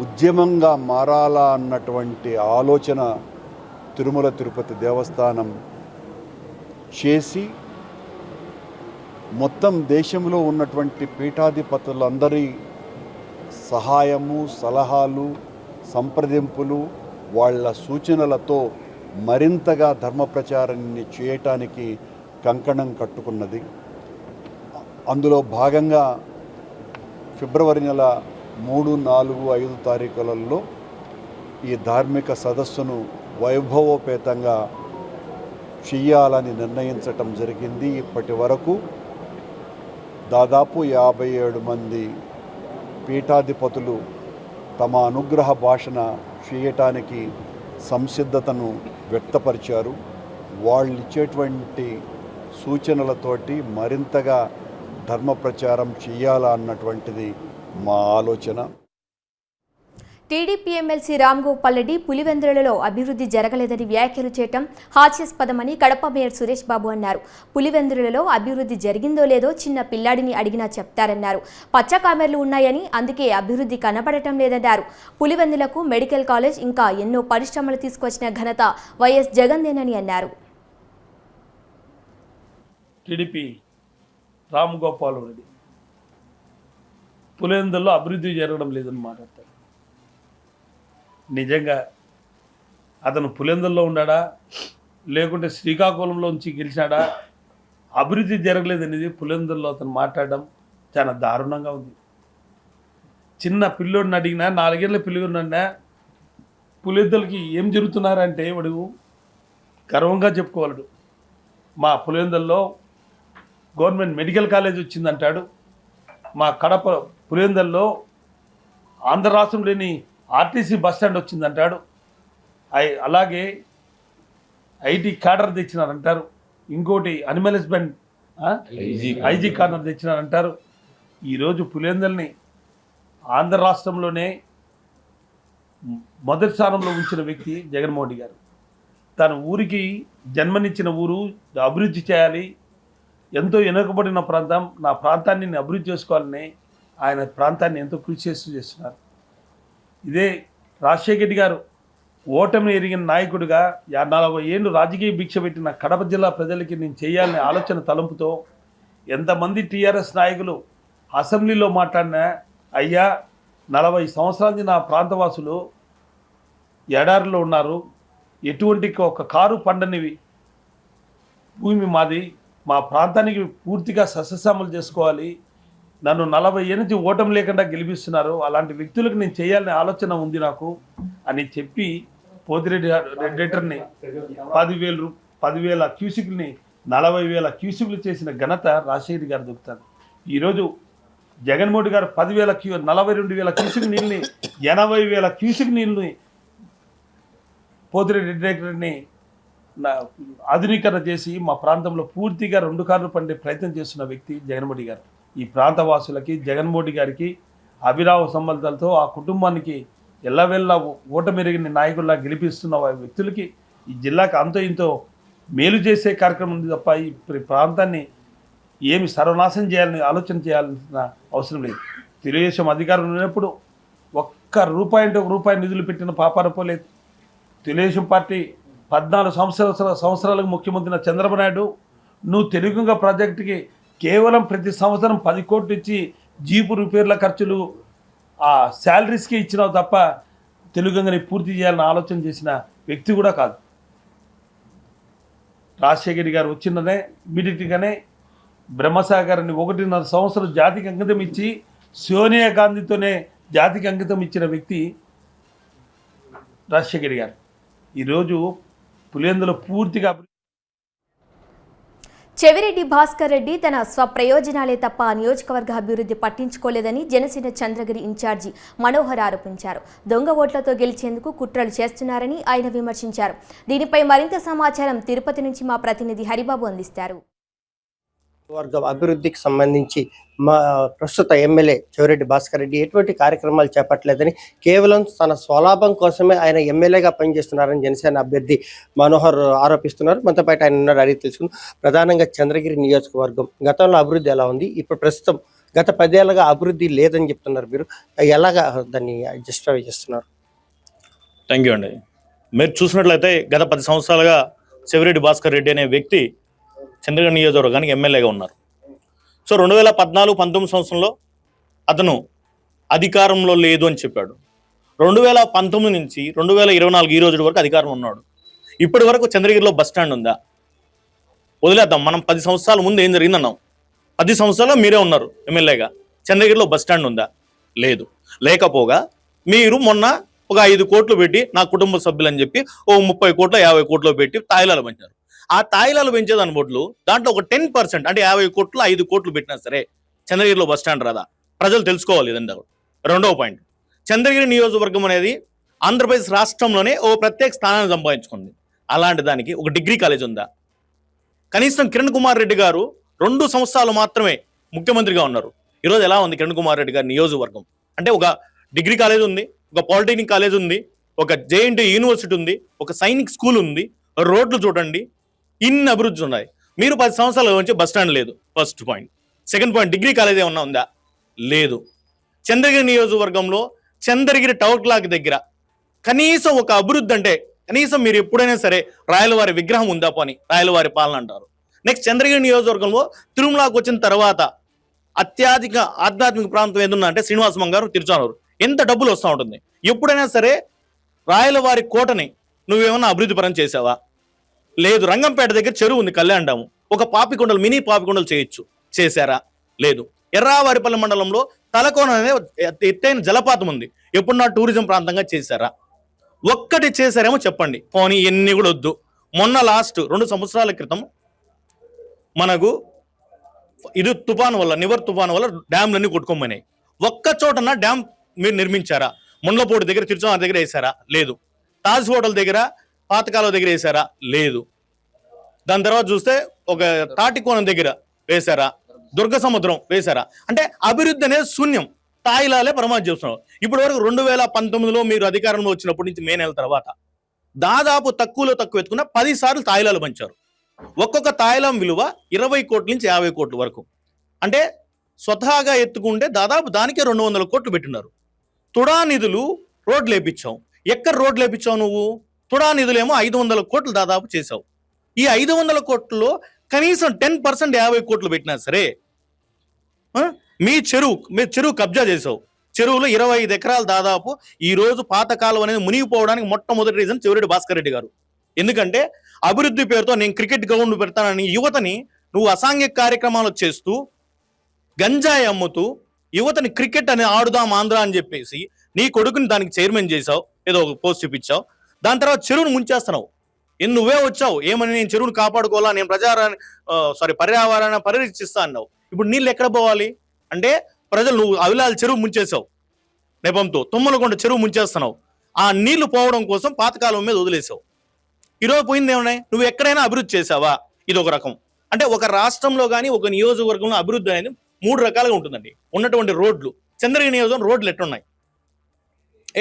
ఉద్యమంగా మారాలా అన్నటువంటి ఆలోచన తిరుమల తిరుపతి దేవస్థానం చేసి మొత్తం దేశంలో ఉన్నటువంటి పీఠాధిపతులందరి సహాయము సలహాలు సంప్రదింపులు వాళ్ళ సూచనలతో మరింతగా ధర్మ ప్రచారాన్ని చేయటానికి కంకణం కట్టుకున్నది. అందులో భాగంగా ఫిబ్రవరి నెల 3, 4, 5 తారీఖులలో ఈ ధార్మిక సదస్సును వైభవోపేతంగా చెయ్యాలని నిర్ణయించటం జరిగింది. ఇప్పటి వరకు దాదాపు 57 మంది పీఠాధిపతులు తమ అనుగ్రహ భాషణ చేయటానికి సంసిద్ధతను వ్యక్తపరిచారు. వాళ్ళు ఇచ్చేటువంటి సూచనలతోటి మరింతగా ధర్మ ప్రచారం చేయాలా అన్నటువంటిది మా ఆలోచన. టీడీపీ ఎమ్మెల్సీ రామ్ గోపాల్ రెడ్డి పులివెందులలో అభివృద్ధి జరగలేదని వ్యాఖ్యలు చేయటం హాస్యాస్పదమని కడప మేయర్ సురేష్ బాబు అన్నారు. పులివెందులలో అభివృద్ధి జరిగిందో లేదో చిన్న పిల్లాడిని అడిగినా చెప్తారన్నారు. పచ్చ కామెర్లు ఉన్నాయని అందుకే అభివృద్ధి కనబడటం లేదన్నారు. పులివెందులకు మెడికల్ కాలేజ్ ఇంకా ఎన్నో పరిశ్రమలు తీసుకొచ్చిన ఘనత వైఎస్ జగన్దేనని అన్నారు. టీడీపీ రామ్ గోపాల్ రెడ్డి పులివెందుల్లో అభివృద్ధి జరగడం లేదని మాట్లాడతారు. నిజంగా అతను పులివెందుల్లో ఉన్నాడా లేకుంటే శ్రీకాకుళంలోంచి గెలిచాడా? అభివృద్ధి జరగలేదనేది పులివెందుల్లో అతను మాట్లాడడం చాలా దారుణంగా ఉంది. చిన్న పిల్లోడిని అడిగినా 4 ఏళ్ళ పిల్లోడినన్నా పులివెందులకి ఏం జరుగుతున్నారంటే వాడు గర్వంగా చెప్పుకోగలడు. మా పులివెందుల్లో గవర్నమెంట్ మెడికల్ కాలేజ్ వచ్చిందంటాడు. మా కడప పులివెందుల్లో ఆంధ్ర రాష్ట్రంలోని ఆర్టీసీ బస్ స్టాండ్ వచ్చిందంటాడు. అలాగే ఐటీ కార్డర్ తెచ్చినారంటారు. ఇంకోటి అనిమల్ హస్బెండ్ ఐజీ కార్డర్ తెచ్చినారంటారు. ఈరోజు పులివెందుల్ని ఆంధ్ర రాష్ట్రంలోనే మొదటి స్థానంలో ఉంచిన వ్యక్తి జగన్మోహన్ రెడ్డి గారు. తన ఊరికి జన్మనిచ్చిన ఊరు అభివృద్ధి చేయాలి, ఎంతో వెనుకబడిన ప్రాంతం, నా ప్రాంతాన్ని నేను అభివృద్ధి చేసుకోవాలని ఆయన ప్రాంతాన్ని ఎంతో కృషి చేస్తున్నారు. ఇదే రాజశేఖర రెడ్డి గారు ఓటమిని ఎరిగిన నాయకుడిగా 40 ఏళ్ళు రాజకీయ భిక్ష పెట్టిన కడప జిల్లా ప్రజలకి నేను చేయాలనే ఆలోచన తలంపుతో ఎంతమంది టీఆర్ఎస్ నాయకులు అసెంబ్లీలో మాట్లాడినా, అయ్యా 40 సంవత్సరాల నుంచి నా ప్రాంతవాసులు ఎడారిలో ఉన్నారు, ఎటువంటి ఒక కారు పండనివి భూమి మాది, మా ప్రాంతానికి పూర్తిగా సస్యశ్యామలు చేసుకోవాలి, నన్ను 40 ఏళ్ళ నుంచి ఓటమి లేకుండా గెలిపిస్తున్నారు, అలాంటి వ్యక్తులకు నేను చేయాలనే ఆలోచన ఉంది నాకు అని చెప్పి పోతిరెడ్డి రెడ్డిని 10,000 క్యూసిక్ని 40,000 క్యూసిక్లు చేసిన ఘనత రాజశేఖర్ గారు దొరుకుతారు. ఈరోజు జగన్మోహన్ గారు 42,000 క్యూసిక్ నీళ్ళని 80,000 క్యూసిక్ నీళ్ళని పోతిరెడ్డి రెడ్డిని ఆధునీకరణ చేసి మా ప్రాంతంలో పూర్తిగా 2 కార్లు పండే ప్రయత్నం చేస్తున్న వ్యక్తి జగన్మోహన్ గారు. ఈ ప్రాంతవాసులకి జగన్మోహన్ గారికి అభిరావ సంబంధాలతో ఆ కుటుంబానికి ఎల్లవెల్లా ఓటమెరిగిన నాయకుల్లా గెలిపిస్తున్న వ్యక్తులకి ఈ జిల్లాకి అంతో ఇంతో మేలు చేసే కార్యక్రమం ఉంది తప్ప ఈ ప్రాంతాన్ని ఏమి సర్వనాశనం చేయాలని ఆలోచన చేయాల్సిన అవసరం లేదు. తెలుగుదేశం అధికారం ఉన్నప్పుడు ₹1 నిధులు పెట్టిన పాపాన పోలేదు. తెలుగుదేశం పార్టీ 14 సంవత్సరాలకు ముఖ్యమంత్రి చంద్రబాబు నాయుడు నువ్వు తెలుగుగంగ ప్రాజెక్టుకి కేవలం ప్రతి సంవత్సరం 10 కోట్లు ఇచ్చి జీపు రిపేర్ల ఖర్చులు ఆ శాలరీస్కి ఇచ్చినావు తప్ప తెలుగుగంగని పూర్తి చేయాలని ఆలోచన చేసిన వ్యక్తి కూడా కాదు. రాజశేఖర్ గారు వచ్చిననే ఇమీడియట్గానే బ్రహ్మసాగర్ని 1.5 సంవత్సరం జాతికి అంకితం ఇచ్చి సోనియా గాంధీతోనే జాతికి అంకితం ఇచ్చిన వ్యక్తి రాజశేఖర్ గారు. ఈరోజు పులివెందులో పూర్తిగా చెవిరెడ్డి భాస్కర్ రెడ్డి తన స్వప్రయోజనాలే తప్ప నియోజకవర్గ అభివృద్ధి పట్టించుకోలేదని జనసేన చంద్రగిరి ఇన్ఛార్జి మనోహర్ ఆరోపించారు. దొంగ ఓట్లతో గెలిచేందుకు కుట్రలు చేస్తున్నారని ఆయన విమర్శించారు. దీనిపై మరింత సమాచారం తిరుపతి నుంచి మా ప్రతినిధి హరిబాబు అందిస్తారు. వర్గ అభివృద్ధికి సంబంధించి మా ప్రస్తుత ఎమ్మెల్యే చెవిరెడ్డి భాస్కర్ రెడ్డి ఎటువంటి కార్యక్రమాలు చేపట్టలేదని, కేవలం తన స్వలాభం కోసమే ఆయన ఎమ్మెల్యేగా పనిచేస్తున్నారని జనసేన అభ్యర్థి మనోహర్ ఆరోపిస్తున్నారు. మనతో పాటు ఆయన ఉన్నాడు, అడిగి తెలుసుకుందాం. ప్రధానంగా చంద్రగిరి నియోజకవర్గం గతంలో అభివృద్ధి ఎలా ఉంది, ఇప్పుడు ప్రస్తుతం గత 10 ఏళ్ళగా అభివృద్ధి లేదని చెప్తున్నారు. మీరు ఎలాగా దాన్ని జస్టిఫై చేస్తున్నారు? థ్యాంక్ యూ అండి. మీరు చూసినట్లయితే గత 10 సంవత్సరాలుగా చెవిరెడ్డి భాస్కర్ రెడ్డి అనే వ్యక్తి చంద్రగిరి నియోజకవర్గానికి ఎమ్మెల్యేగా ఉన్నారు. సో 2014-19 సంవత్సరంలో అతను అధికారంలో లేదు అని చెప్పాడు. 2019 నుంచి 2024 ఈ రోజు వరకు అధికారంలో ఉన్నాడు. ఇప్పటి వరకు చంద్రగిరిలో బస్ స్టాండ్ ఉందా? వదిలేద్దాం, మనం 10 సంవత్సరాల ముందు ఏం జరిగిందన్నాం. 10 సంవత్సరాలు మీరే ఉన్నారు ఎమ్మెల్యేగా. చంద్రగిరిలో బస్ స్టాండ్ ఉందా? లేదు. లేకపోగా మీరు మొన్న ఒక 5 కోట్లు పెట్టి నా కుటుంబ సభ్యులని చెప్పి ఓ 30 కోట్లు 50 కోట్లు పెట్టి తాయిలాలు పెంచారు. ఆ తాయిలాలు పెంచేదాని బదులు దాంట్లో ఒక 10% అంటే 50 కోట్లు 5 కోట్లు పెట్టినా సరే చంద్రగిరిలో బస్ స్టాండ్ రాదా? ప్రజలు తెలుసుకోవాలి. ఇదంతా. రెండవ పాయింట్, చంద్రగిరి నియోజకవర్గం అనేది ఆంధ్రప్రదేశ్ రాష్ట్రంలోనే ఓ ప్రత్యేక స్థానాన్ని సంపాదించుకుంది. అలాంటి దానికి ఒక డిగ్రీ కాలేజ్ ఉందా? కనీసం కిరణ్ కుమార్ రెడ్డి గారు 2 సంవత్సరాలు మాత్రమే ముఖ్యమంత్రిగా ఉన్నారు. ఈరోజు ఎలా ఉంది కిరణ్ కుమార్ రెడ్డి గారి నియోజకవర్గం? అంటే ఒక డిగ్రీ కాలేజ్ ఉంది, ఒక పాలిటెక్నిక్ కాలేజ్ ఉంది, ఒక జేఎన్టీ యూనివర్సిటీ ఉంది, ఒక సైనిక్ స్కూల్ ఉంది, రోడ్లు చూడండి, ఇన్ని అభివృద్ధి ఉన్నాయి. మీరు 10 సంవత్సరాల నుంచి బస్ స్టాండ్ లేదు. First point. Second point, degree college ఏమన్నా ఉందా? లేదు. చంద్రగిరి నియోజకవర్గంలో చంద్రగిరి టవర్ క్లాక్ దగ్గర కనీసం ఒక అభివృద్ధి అంటే కనీసం మీరు ఎప్పుడైనా సరే రాయలవారి విగ్రహం ఉందా పోని రాయలవారి పాలన అంటారు. నెక్స్ట్ చంద్రగిరి నియోజకవర్గంలో తిరుమలకు వచ్చిన తర్వాత అత్యధిక ఆధ్యాత్మిక ప్రాంతం ఏదన్నా అంటే శ్రీనివాస గారు తిరుచానూరు. ఎంత డబ్బులు వస్తూ ఉంటుంది. ఎప్పుడైనా సరే రాయలవారి కోటని నువ్వేమన్నా అభివృద్ధి పరం చేసావా? లేదు. రంగంపేట దగ్గర చెరువు ఉంది, కళ్యాణ్ డాము, ఒక పాపికొండలు మినీ పాపికొండలు చేశారా? లేదు. ఎర్రావారిపల్లి మండలంలో తలకోన అనే ఎత్తైన జలపాతం ఉంది, ఎప్పుడు నా టూరిజం ప్రాంతంగా చేశారా? ఒక్కటి చేశారేమో చెప్పండి. పోనీ ఎన్ని కూడా వద్దు. మొన్న లాస్ట్ 2 సంవత్సరాల క్రితం మనకు ఇది తుఫాను వల్ల నివర్ తుఫాను వల్ల డ్యామ్లన్నీ కొట్టుకోమన్నాయి. ఒక్క చోటన డ్యామ్ మీరు నిర్మించారా? ముండ్లపూడి దగ్గర తిరుచానూరు దగ్గర వేశారా? లేదు. తాజ్ హోటల్ దగ్గర పాతకాల దగ్గర వేశారా? లేదు. దాని తర్వాత చూస్తే ఒక తాటికోణం దగ్గర వేశారా? దుర్గ సముద్రం వేశారా? అంటే అభివృద్ధి అనేది శూన్యం. తాయిలాలే పరమార్థం చేస్తున్నాం. ఇప్పటి వరకు 2019లో మీరు అధికారంలో వచ్చినప్పటి నుంచి మే నెల తర్వాత దాదాపు తక్కువలో తక్కువ ఎత్తుకున్న 10 సార్లు తాయిలాలు పంచారు. ఒక్కొక్క తాయిలం విలువ 20 కోట్ల నుంచి 50 కోట్ల వరకు. అంటే స్వతహాగా ఎత్తుకుంటే దాదాపు దానికే 200 కోట్లు పెట్టినారు. తుడా నిధులు రోడ్లు వేపించావు. ఎక్కడ రోడ్లు వేపించావు నువ్వు? తుడా నిధులేమో 500 కోట్లు దాదాపు చేసావు. ఈ 500 కోట్లలో కనీసం 10% 50 కోట్లు పెట్టినా సరే మీరు చెరువు కబ్జా చేసావు. చెరువులో 25 ఎకరాలు దాదాపు ఈ రోజు పాతకాలం అనేది మునిగిపోవడానికి మొట్టమొదటి రీజన్ చెవిరెడ్డి భాస్కర్ రెడ్డి గారు. ఎందుకంటే అభివృద్ధి పేరుతో నేను క్రికెట్ గ్రౌండ్ పెడతానని యువతని నువ్వు అసాంఘిక కార్యక్రమాలు చేస్తూ గంజాయి అమ్ముతూ యువతని క్రికెట్ అని ఆడుదాం ఆంధ్ర అని చెప్పేసి నీ కొడుకుని దానికి చైర్మన్ చేసావు, ఏదో ఒక పోస్ట్ చూపించావు. దాని తర్వాత చెరువును ముంచేస్తున్నావు. నువ్వే వచ్చావు ఏమని, నేను చెరువును కాపాడుకోవాలా, నేను పర్యావరణ పరిరక్షిస్తా అన్నావు. ఇప్పుడు నీళ్ళు ఎక్కడ పోవాలి అంటే ప్రజలు నువ్వు అవిలాల చెరువు ముంచేసావు నెపంతో, తుమ్మలకొండ చెరువు ముంచేస్తున్నావు. ఆ నీళ్లు పోవడం కోసం పాతకాలం మీద వదిలేసావు. ఈరోజు పోయింది ఏమన్నాయి? నువ్వు ఎక్కడైనా అభివృద్ధి చేసావా? ఇది ఒక రకం. అంటే ఒక రాష్ట్రంలో కానీ ఒక నియోజకవర్గంలో అభివృద్ధి అనేది 3 రకాలుగా ఉంటుందండి. ఉన్నటువంటి రోడ్లు, చంద్రగిరి నియోజకవర్గం రోడ్లు ఎట్టున్నాయి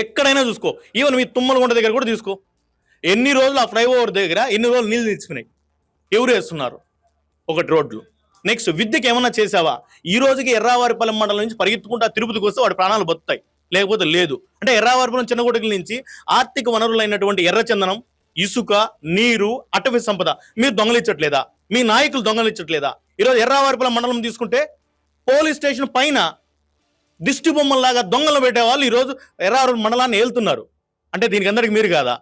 ఎక్కడైనా చూసుకో. ఈవెన్ మీ తుమ్మలకొండ దగ్గర కూడా తీసుకో. ఎన్ని రోజులు ఆ ఫ్లైఓవర్ దగ్గర ఎన్ని రోజులు నీళ్ళు తెచ్చుకున్నాయి? ఎవరు వేస్తున్నారు? ఒకటి రోడ్లు. నెక్స్ట్ విద్యకి ఏమన్నా చేసావా? ఈ రోజుకి ఎర్రావారిపల్లి మండలం నుంచి పరిగెత్తుకుంటా తిరుపతికి వస్తే వాడి ప్రాణాలు బతుకుతాయి, లేకపోతే లేదు. అంటే ఎర్రావారిపల్లి చిన్నగుడికల నుంచి ఆర్థిక వనరులైనటువంటి ఎర్రచందనం, ఇసుక, నీరు, అటవీ సంపద మీరు దొంగలించట్లేదా? మీ నాయకులు దొంగలించట్లేదా? ఈరోజు ఎర్రావారిపల్లి మండలం తీసుకుంటే పోలీస్ స్టేషన్ పైన దిష్టి బొమ్మల్లాగా దొంగలు పెట్టే వాళ్ళు ఈరోజు ఎర్రావారి మండలాన్ని ఏలుతున్నారు. అంటే దీనికి అందరికి మీరు కాదా?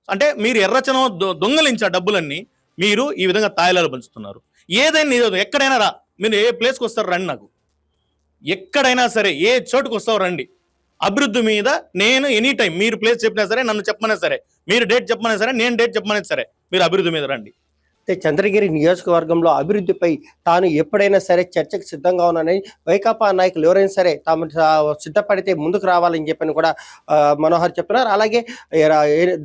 అంటే మీరు ఎర్రచనం దొంగలించే డబ్బులన్నీ మీరు ఈ విధంగా తాయిలాలు పంచుతున్నారు. ఏదైనా ఎక్కడైనా రా, మీరు ఏ ప్లేస్కి వస్తారు రండి, నాకు ఎక్కడైనా సరే ఏ చోటుకు వస్తావు రండి. అభివృద్ధి మీద నేను ఎనీ టైం మీరు ప్లేస్ చెప్పినా సరే, నన్ను చెప్పమన్నా సరే, మీరు డేట్ చెప్పమన్నా సరే, నేను డేట్ చెప్పమన్నా సరే, మీరు అభివృద్ధి మీద రండి. చంద్రగిరి నియోజకవర్గంలో అభివృద్ధిపై తాను ఎప్పుడైనా సరే చర్చకు సిద్ధంగా ఉన్నానని వైకాపా నాయకులు ఎవరైనా సరే తాము సిద్ధపడితే ముందుకు రావాలని చెప్పని కూడా మనోహర్ చెప్తున్నారు. అలాగే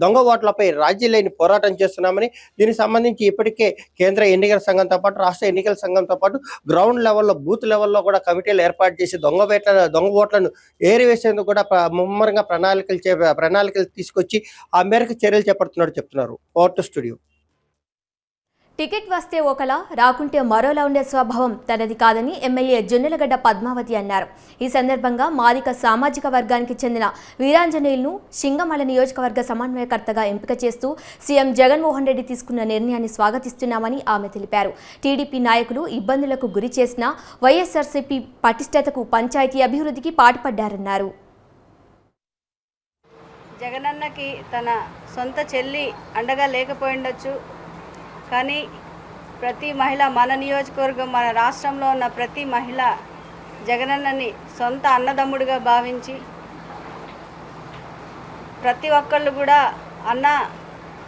దొంగ ఓట్లపై రాజీ లేని పోరాటం చేస్తున్నామని, దీనికి సంబంధించి ఇప్పటికే కేంద్ర ఎన్నికల సంఘంతో పాటు రాష్ట్ర ఎన్నికల సంఘంతో పాటు గ్రౌండ్ లెవెల్లో బూత్ లెవెల్లో కూడా కమిటీలు ఏర్పాటు చేసి దొంగ ఓట్లను ఏరివేసేందుకు కూడా ముమ్మరంగా ప్రణాళికలు తీసుకొచ్చి ఆ మేరకు చర్యలు చేపడుతున్నట్టు చెప్తున్నారు. Over to studio. టికెట్ వస్తే ఒకలా రాకుంటే మరోలా ఉండే స్వభావం తనది కాదని ఎమ్మెల్యే జొన్నెలగడ్డ పద్మావతి అన్నారు. ఈ సందర్భంగా మాదిక సామాజిక వర్గానికి చెందిన వీరాంజనేయులను సింగమల నియోజకవర్గ సమన్వయకర్తగా ఎంపిక చేస్తూ సీఎం జగన్మోహన్ రెడ్డి తీసుకున్న నిర్ణయాన్ని స్వాగతిస్తున్నామని ఆమె తెలిపారు. టీడీపీ నాయకులు ఇబ్బందులకు గురి చేసిన వైఎస్ఆర్సీపీ పటిష్టతకు, పంచాయతీ అభివృద్ధికి పాటుపడ్డారన్నారు. జగనన్నకి తన సొంత చెల్లి అండగా లేకపోయిండొచ్చు, కానీ ప్రతి మహిళ, మన నియోజకవర్గం, మన రాష్ట్రంలో ఉన్న ప్రతి మహిళ జగనన్నని సొంత అన్నదమ్ముడిగా భావించి ప్రతి ఒక్కళ్ళు కూడా అన్న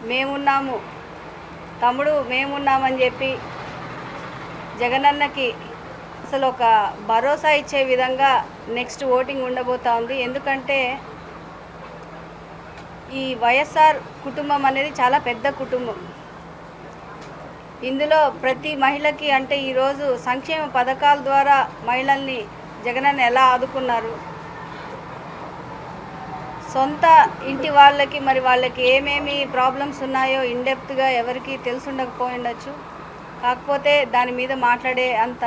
మేమున్నాము, తమ్ముడు మేమున్నామని చెప్పి జగనన్నకి అసలు ఒక భరోసా ఇచ్చే విధంగా నెక్స్ట్ ఓటింగ్ ఉండబోతా ఉంది. ఎందుకంటే ఈ వైఎస్ఆర్ కుటుంబం అనేది చాలా పెద్ద కుటుంబం. ఇందులో ప్రతి మహిళకి అంటే ఈరోజు సంక్షేమ పథకాల ద్వారా మహిళల్ని జగనన్న ఎలా ఆదుకున్నారు, సొంత ఇంటి వాళ్ళకి మరి వాళ్ళకి ఏమేమి ప్రాబ్లమ్స్ ఉన్నాయో ఇన్డెప్త్గా ఎవరికి తెలుసుండకపోయిండొచ్చు. కాకపోతే దాని మీద మాట్లాడే అంత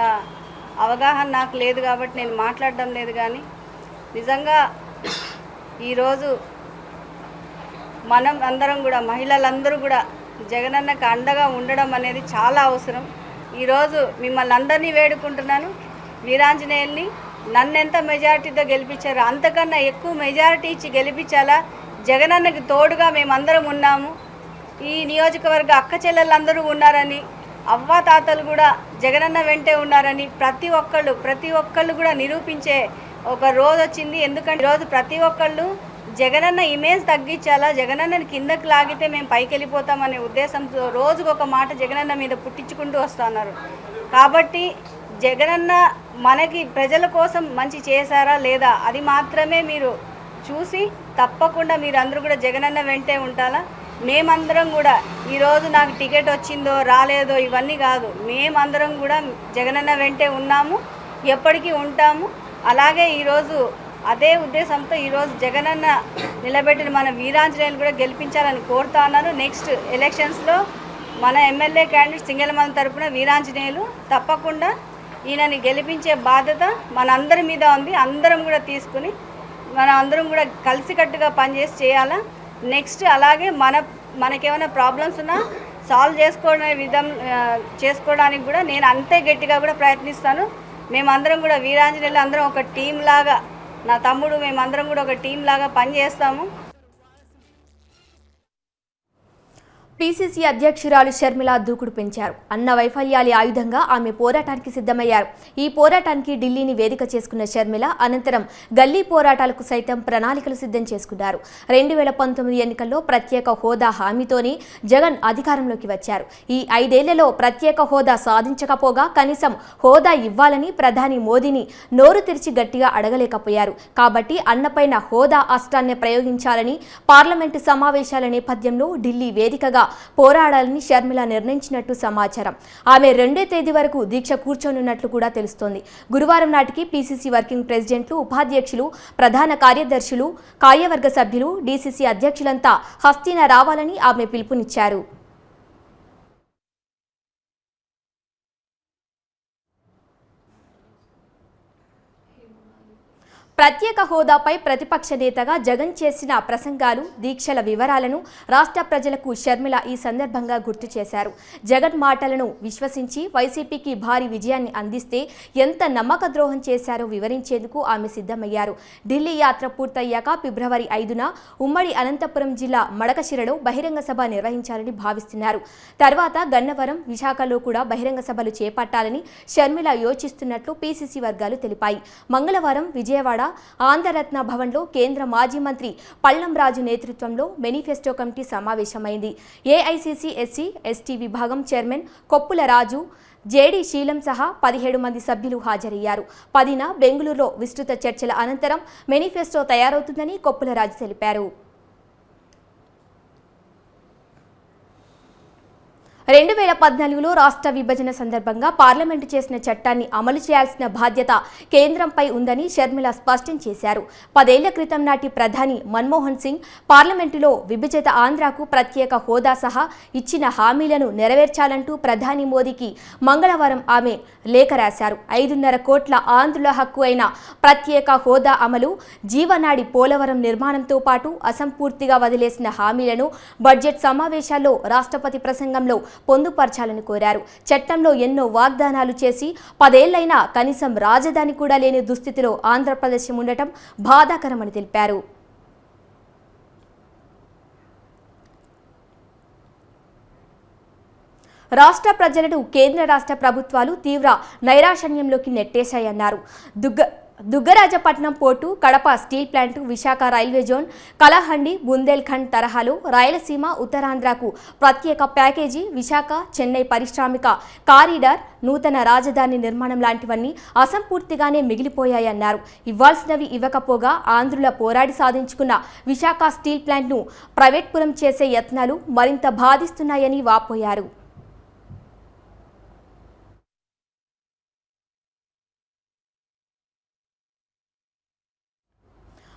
అవగాహన నాకు లేదు కాబట్టి నేను మాట్లాడడం లేదు. కానీ నిజంగా ఈరోజు మనం అందరం కూడా, మహిళలందరూ కూడా జగనన్నకు అండగా ఉండడం అనేది చాలా అవసరం. ఈరోజు మిమ్మల్ని అందరినీ వేడుకుంటున్నాను, వీరాంజనేయుల్ని నన్నెంత మెజారిటీతో గెలిపించారో అంతకన్నా ఎక్కువ మెజారిటీ ఇచ్చి గెలిపించాలా. జగనన్నకి తోడుగా మేమందరం ఉన్నాము. ఈ నియోజకవర్గ అక్క చెల్లెళ్ళందరూ ఉన్నారని, అవ్వాతాతలు కూడా జగనన్న వెంటే ఉన్నారని ప్రతి ఒక్కళ్ళు కూడా నిరూపించే ఒక రోజు వచ్చింది. ఎందుకంటే ఈరోజు ప్రతి ఒక్కళ్ళు జగనన్న ఇమేజ్ తగ్గించాలా, జగనన్నని కిందకి లాగితే మేము పైకి వెళ్ళిపోతామనే ఉద్దేశంతో రోజుకొక మాట జగనన్న మీద పుట్టించుకుంటూ వస్తున్నారు. కాబట్టి జగనన్న మనకి ప్రజల కోసం మంచి చేశారా లేదా అది మాత్రమే మీరు చూసి తప్పకుండా మీరు అందరూ కూడా జగనన్న వెంటే ఉంటారా. మేమందరం కూడా ఈరోజు నాకు టికెట్ వచ్చిందో రాలేదో ఇవన్నీ కాదు, మేమందరం కూడా జగనన్న వెంటే ఉన్నాము, ఎప్పటికీ ఉంటాము. అలాగే ఈరోజు అదే ఉద్దేశంతో ఈరోజు జగనన్న నిలబెట్టిన మన వీరాంజనేయులు కూడా గెలిపించాలని కోరుతా ఉన్నాను. నెక్స్ట్ ఎలక్షన్స్లో మన ఎమ్మెల్యే క్యాండిడేట్ సింగళమల తరపున వీరాంజనేయులు తప్పకుండా ఈయనని గెలిపించే బాధ్యత మనందరి మీద ఉంది. అందరం కూడా తీసుకుని మనం అందరం కూడా కలిసికట్టుగా పనిచేసి చేయాలా. నెక్స్ట్ అలాగే మనకేమైనా ప్రాబ్లమ్స్ ఉన్నా సాల్వ్ చేసుకోవడానికి కూడా నేను అంతే గట్టిగా కూడా ప్రయత్నిస్తాను. మేమందరం కూడా వీరాంజనేయులు అందరం ఒక టీం లాగా, నా తమ్ముడు మేమందరం కూడా ఒక టీం లాగా పనిచేస్తాము. పీసీసీ అధ్యక్షురాలు షర్మిల దూకుడు పెంచారు. అన్న వైఫల్యాలే ఆయుధంగా ఆమె పోరాటానికి సిద్ధమయ్యారు. ఈ పోరాటానికి ఢిల్లీని వేదిక చేసుకున్న షర్మిల అనంతరం గల్లీ పోరాటాలకు సైతం ప్రణాళికలు సిద్ధం చేసుకున్నారు. 2019 ఎన్నికల్లో ప్రత్యేక హోదా హామీతోనే జగన్ అధికారంలోకి వచ్చారు. ఈ 5 ఏళ్లలో ప్రత్యేక హోదా సాధించకపోగా కనీసం హోదా ఇవ్వాలని ప్రధాని మోదీని నోరు తెరిచి గట్టిగా అడగలేకపోయారు. కాబట్టి అన్నపైన హోదా అస్త్రాన్ని ప్రయోగించాలని పార్లమెంటు సమావేశాల నేపథ్యంలో ఢిల్లీ వేదికగా పోరాడాలని షర్మిల నిర్ణయించినట్టు సమాచారం. ఆమె 2వ తేదీ వరకు దీక్ష కూర్చోనున్నట్లు కూడా తెలుస్తోంది. గురువారం నాటికి పీసీసీ వర్కింగ్ ప్రెసిడెంట్లు, ఉపాధ్యక్షులు, ప్రధాన కార్యదర్శులు, కార్యవర్గ సభ్యులు, డీసీసీ అధ్యక్షులంతా హస్తిన రావాలని ఆమె పిలుపునిచ్చారు. ప్రత్యేక హోదాపై ప్రతిపక్ష నేతగా జగన్ చేసిన ప్రసంగాలు, దీక్షల వివరాలను రాష్ట్ర ప్రజలకు షర్మిల ఈ సందర్భంగా గుర్తు చేశారు. జగన్ మాటలను విశ్వసించి వైసీపీకి భారీ విజయాన్ని అందిస్తే ఎంత నమ్మక ద్రోహం చేశారో వివరించేందుకు ఆమె సిద్ధమయ్యారు. ఢిల్లీ యాత్ర పూర్తయ్యాక ఫిబ్రవరి 5న ఉమ్మడి అనంతపురం జిల్లా మడకశిరలో బహిరంగ సభ నిర్వహించాలని భావిస్తున్నారు. తర్వాత గన్నవరం, విశాఖలో కూడా బహిరంగ సభలు చేపట్టాలని షర్మిల యోచిస్తున్నట్లు పీసీసీ వర్గాలు తెలిపాయి. మంగళవారం విజయవాడ, ఆంధ్రరత్న భవన్లో కేంద్ర మాజీ మంత్రి పళ్లం రాజు నేతృత్వంలో మేనిఫెస్టో కమిటీ సమావేశమైంది. ఏఐసీసీ ఎస్సీ ఎస్టీ విభాగం చైర్మన్ కొప్పుల రాజు, జేడీ శీలం సహా 17 మంది సభ్యులు హాజరయ్యారు. 10న బెంగళూరులో విస్తృత చర్చల అనంతరం మేనిఫెస్టో తయారవుతుందని కొప్పుల రాజు తెలిపారు. 2014లో రాష్ట్ర విభజన సందర్భంగా పార్లమెంటు చేసిన చట్టాన్ని అమలు చేయాల్సిన బాధ్యత కేంద్రంపై ఉందని షర్మిల స్పష్టం చేశారు. 10 ఏళ్ల క్రితం నాటి ప్రధాని మన్మోహన్ సింగ్ పార్లమెంటులో విభజిత ఆంధ్రాకు ప్రత్యేక హోదా సహా ఇచ్చిన హామీలను నెరవేర్చాలంటూ ప్రధాని మోదీకి మంగళవారం ఆమె లేఖ రాశారు. 5.5 కోట్ల ఆంధ్రుల హక్కు అయిన ప్రత్యేక హోదా అమలు, జీవనాడి పోలవరం నిర్మాణంతో పాటు అసంపూర్తిగా వదిలేసిన హామీలను బడ్జెట్ సమావేశాల్లో రాష్ట్రపతి ప్రసంగంలో పొందుపరచాలని కోరారు. చట్టంలో ఎన్నో వాగ్దానాలు చేసి 10 ఏళ్లైనా కనీసం రాజధాని కూడా లేని దుస్థితిలో ఆంధ్రప్రదేశ్ ఉండటం బాధాకరమని తెలిపారు. రాష్ట్ర ప్రజలను కేంద్ర రాష్ట్ర ప్రభుత్వాలు తీవ్ర నైరాశన్యంలోకి నెట్టేశాయన్నారు. Dugarajapatnam port, Kadapa steel plant, Visakha railway zone, Kalahandi, Bundelkhand తరహాలో రాయలసీమ, ఉత్తరాంధ్రకు ప్రత్యేక ప్యాకేజీ, విశాఖ చెన్నై పారిశ్రామిక కారిడార్, నూతన రాజధాని నిర్మాణం లాంటివన్నీ అసంపూర్తిగానే మిగిలిపోయాయన్నారు. ఇవ్వాల్సినవి ఇవ్వకపోగా ఆంధ్రుల పోరాడి సాధించుకున్న విశాఖ స్టీల్ ప్లాంట్ను ప్రైవేట్ పురం చేసే యత్నాలు మరింత బాధిస్తున్నాయని వాపోయారు.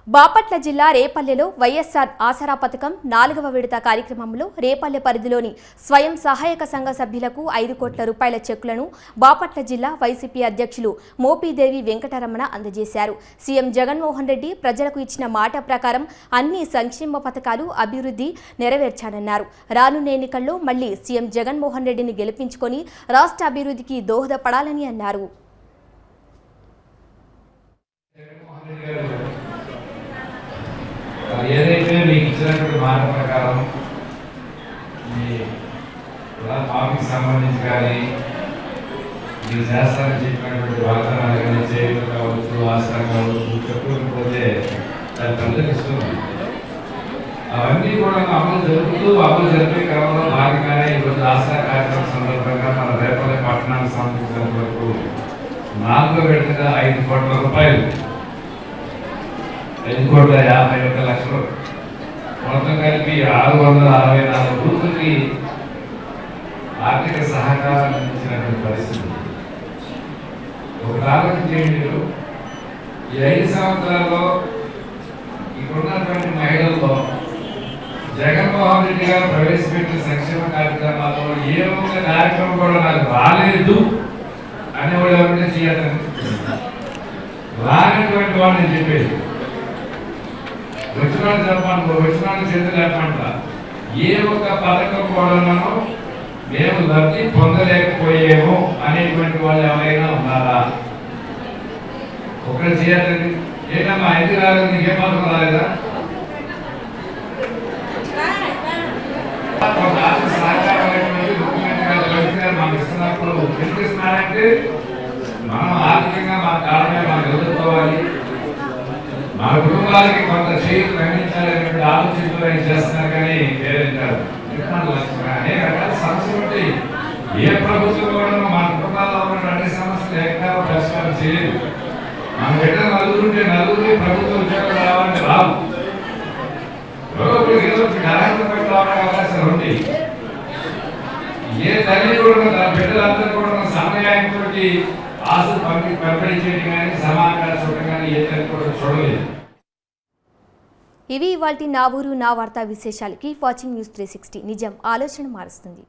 బాపట్ల జిల్లా రేపల్లెలో వైఎస్ఆర్ ఆసరా పథకం 4వ విడత కార్యక్రమంలో రేపల్లె పరిధిలోని స్వయం సహాయక సంఘ సభ్యులకు 5 కోట్ల రూపాయల చెక్కులను బాపట్ల జిల్లా వైసీపీ అధ్యక్షులు మోపిదేవి వెంకటరమణ అందజేశారు. సీఎం జగన్మోహన్ రెడ్డి ప్రజలకు ఇచ్చిన మాట ప్రకారం అన్ని సంక్షేమ పథకాలు అభివృద్ధి నెరవేర్చానన్నారు. రానున్న ఎన్నికల్లో మళ్లీ సీఎం జగన్మోహన్ రెడ్డిని గెలిపించుకొని రాష్ట్ర అభివృద్ధికి దోహదపడాలని అన్నారు. ఏదైతే మీకు ఇచ్చినటువంటి మాట ప్రకారం మీ మాకు సంబంధించి కానీ మీరు చేస్తారని చెప్పినటువంటి వాగ్దానాలు కానీ చేయడం కావచ్చు, ఆసనం కావచ్చు, చెప్పుకోకపోతే దాని ప్రజలిస్తుంది. అవన్నీ కూడా అమలు జరిపే క్రమంలో భాగంగానే ఈరోజు ఆసరా కార్యక్రమం సందర్భంగా మన రేపల్లె పట్టణానికి సంబంధించినంత వరకు 4వ విడతగా 5 కోట్ల రూపాయలు, 5,51,00,000 మొత్తం కలిపి 664 బూతులకి ఆర్థిక సహకారం అందించినటువంటి పరిస్థితి. ఒక ఆలోచన చేయండి, ఈ 5 సంవత్సరాల్లో ఇప్పుడున్నటువంటి మహిళల్లో జగన్మోహన్ రెడ్డి గారు ప్రవేశపెట్టిన సంక్షేమ కార్యక్రమాల్లో ఏ ఒక్క కార్యక్రమం కూడా నాకు రాలేదు అనేవాడు ఎవరైనా చేయాలని రానటువంటి వాళ్ళని చెప్పేది. వచ్చినాడు చెప్పాను, వచ్చినాడు చేతులు లేపంట. ఏ ఒక్క పథకం కూడా మేము లబ్ధి పొందలేకపోయేమో అనేటువంటి వాళ్ళు ఎవరైనా ఉన్నారా? ఒకటి చేయాలండి. ఏంటమ్మా ఎందుకు రాలేదు, నీకేం పథకం రాలేదా? సహకారం మాకు ఇస్తున్నప్పుడు ఎందుకు ఇస్తున్నారంటే మనం ఆర్థికంగా మన కాలమే మనం ఎదుర్కోవాలి, మన కుటుంబాలకి కొంత చేతులు అందించాలనేటువంటి ఆలోచనలు ఆయన చేస్తున్నారు. కానీ వేరే కాదు, అనేక రకాల సమస్యలు ఉంటాయి. ఏ ప్రభుత్వం కూడా మన కుటుంబాల్లో ఉన్నటువంటి సమస్యలు ఎక్కడ పరిష్కారం చేయలేదు. మన బిడ్డ నలుగురుంటే నలుగురి ప్రభుత్వ ఉద్యోగాలు రావాలంటే రావు. రావడానికి అవకాశాలు ఉంటాయి. ఏ తల్లి కూడా తన బిడ్డలందరూ కూడా సమయానికి ఆశలు పంపిణీ చేయడం కానీ సమానంగా చూడడం కానీ ఏ తల్లి కూడా చూడలేదు. ఇవి ఇవాల్టి నా ఊరు నా వార్త విశేషాలు. Keep watching news 360. నిజం ఆలోచన మారుస్తుంది.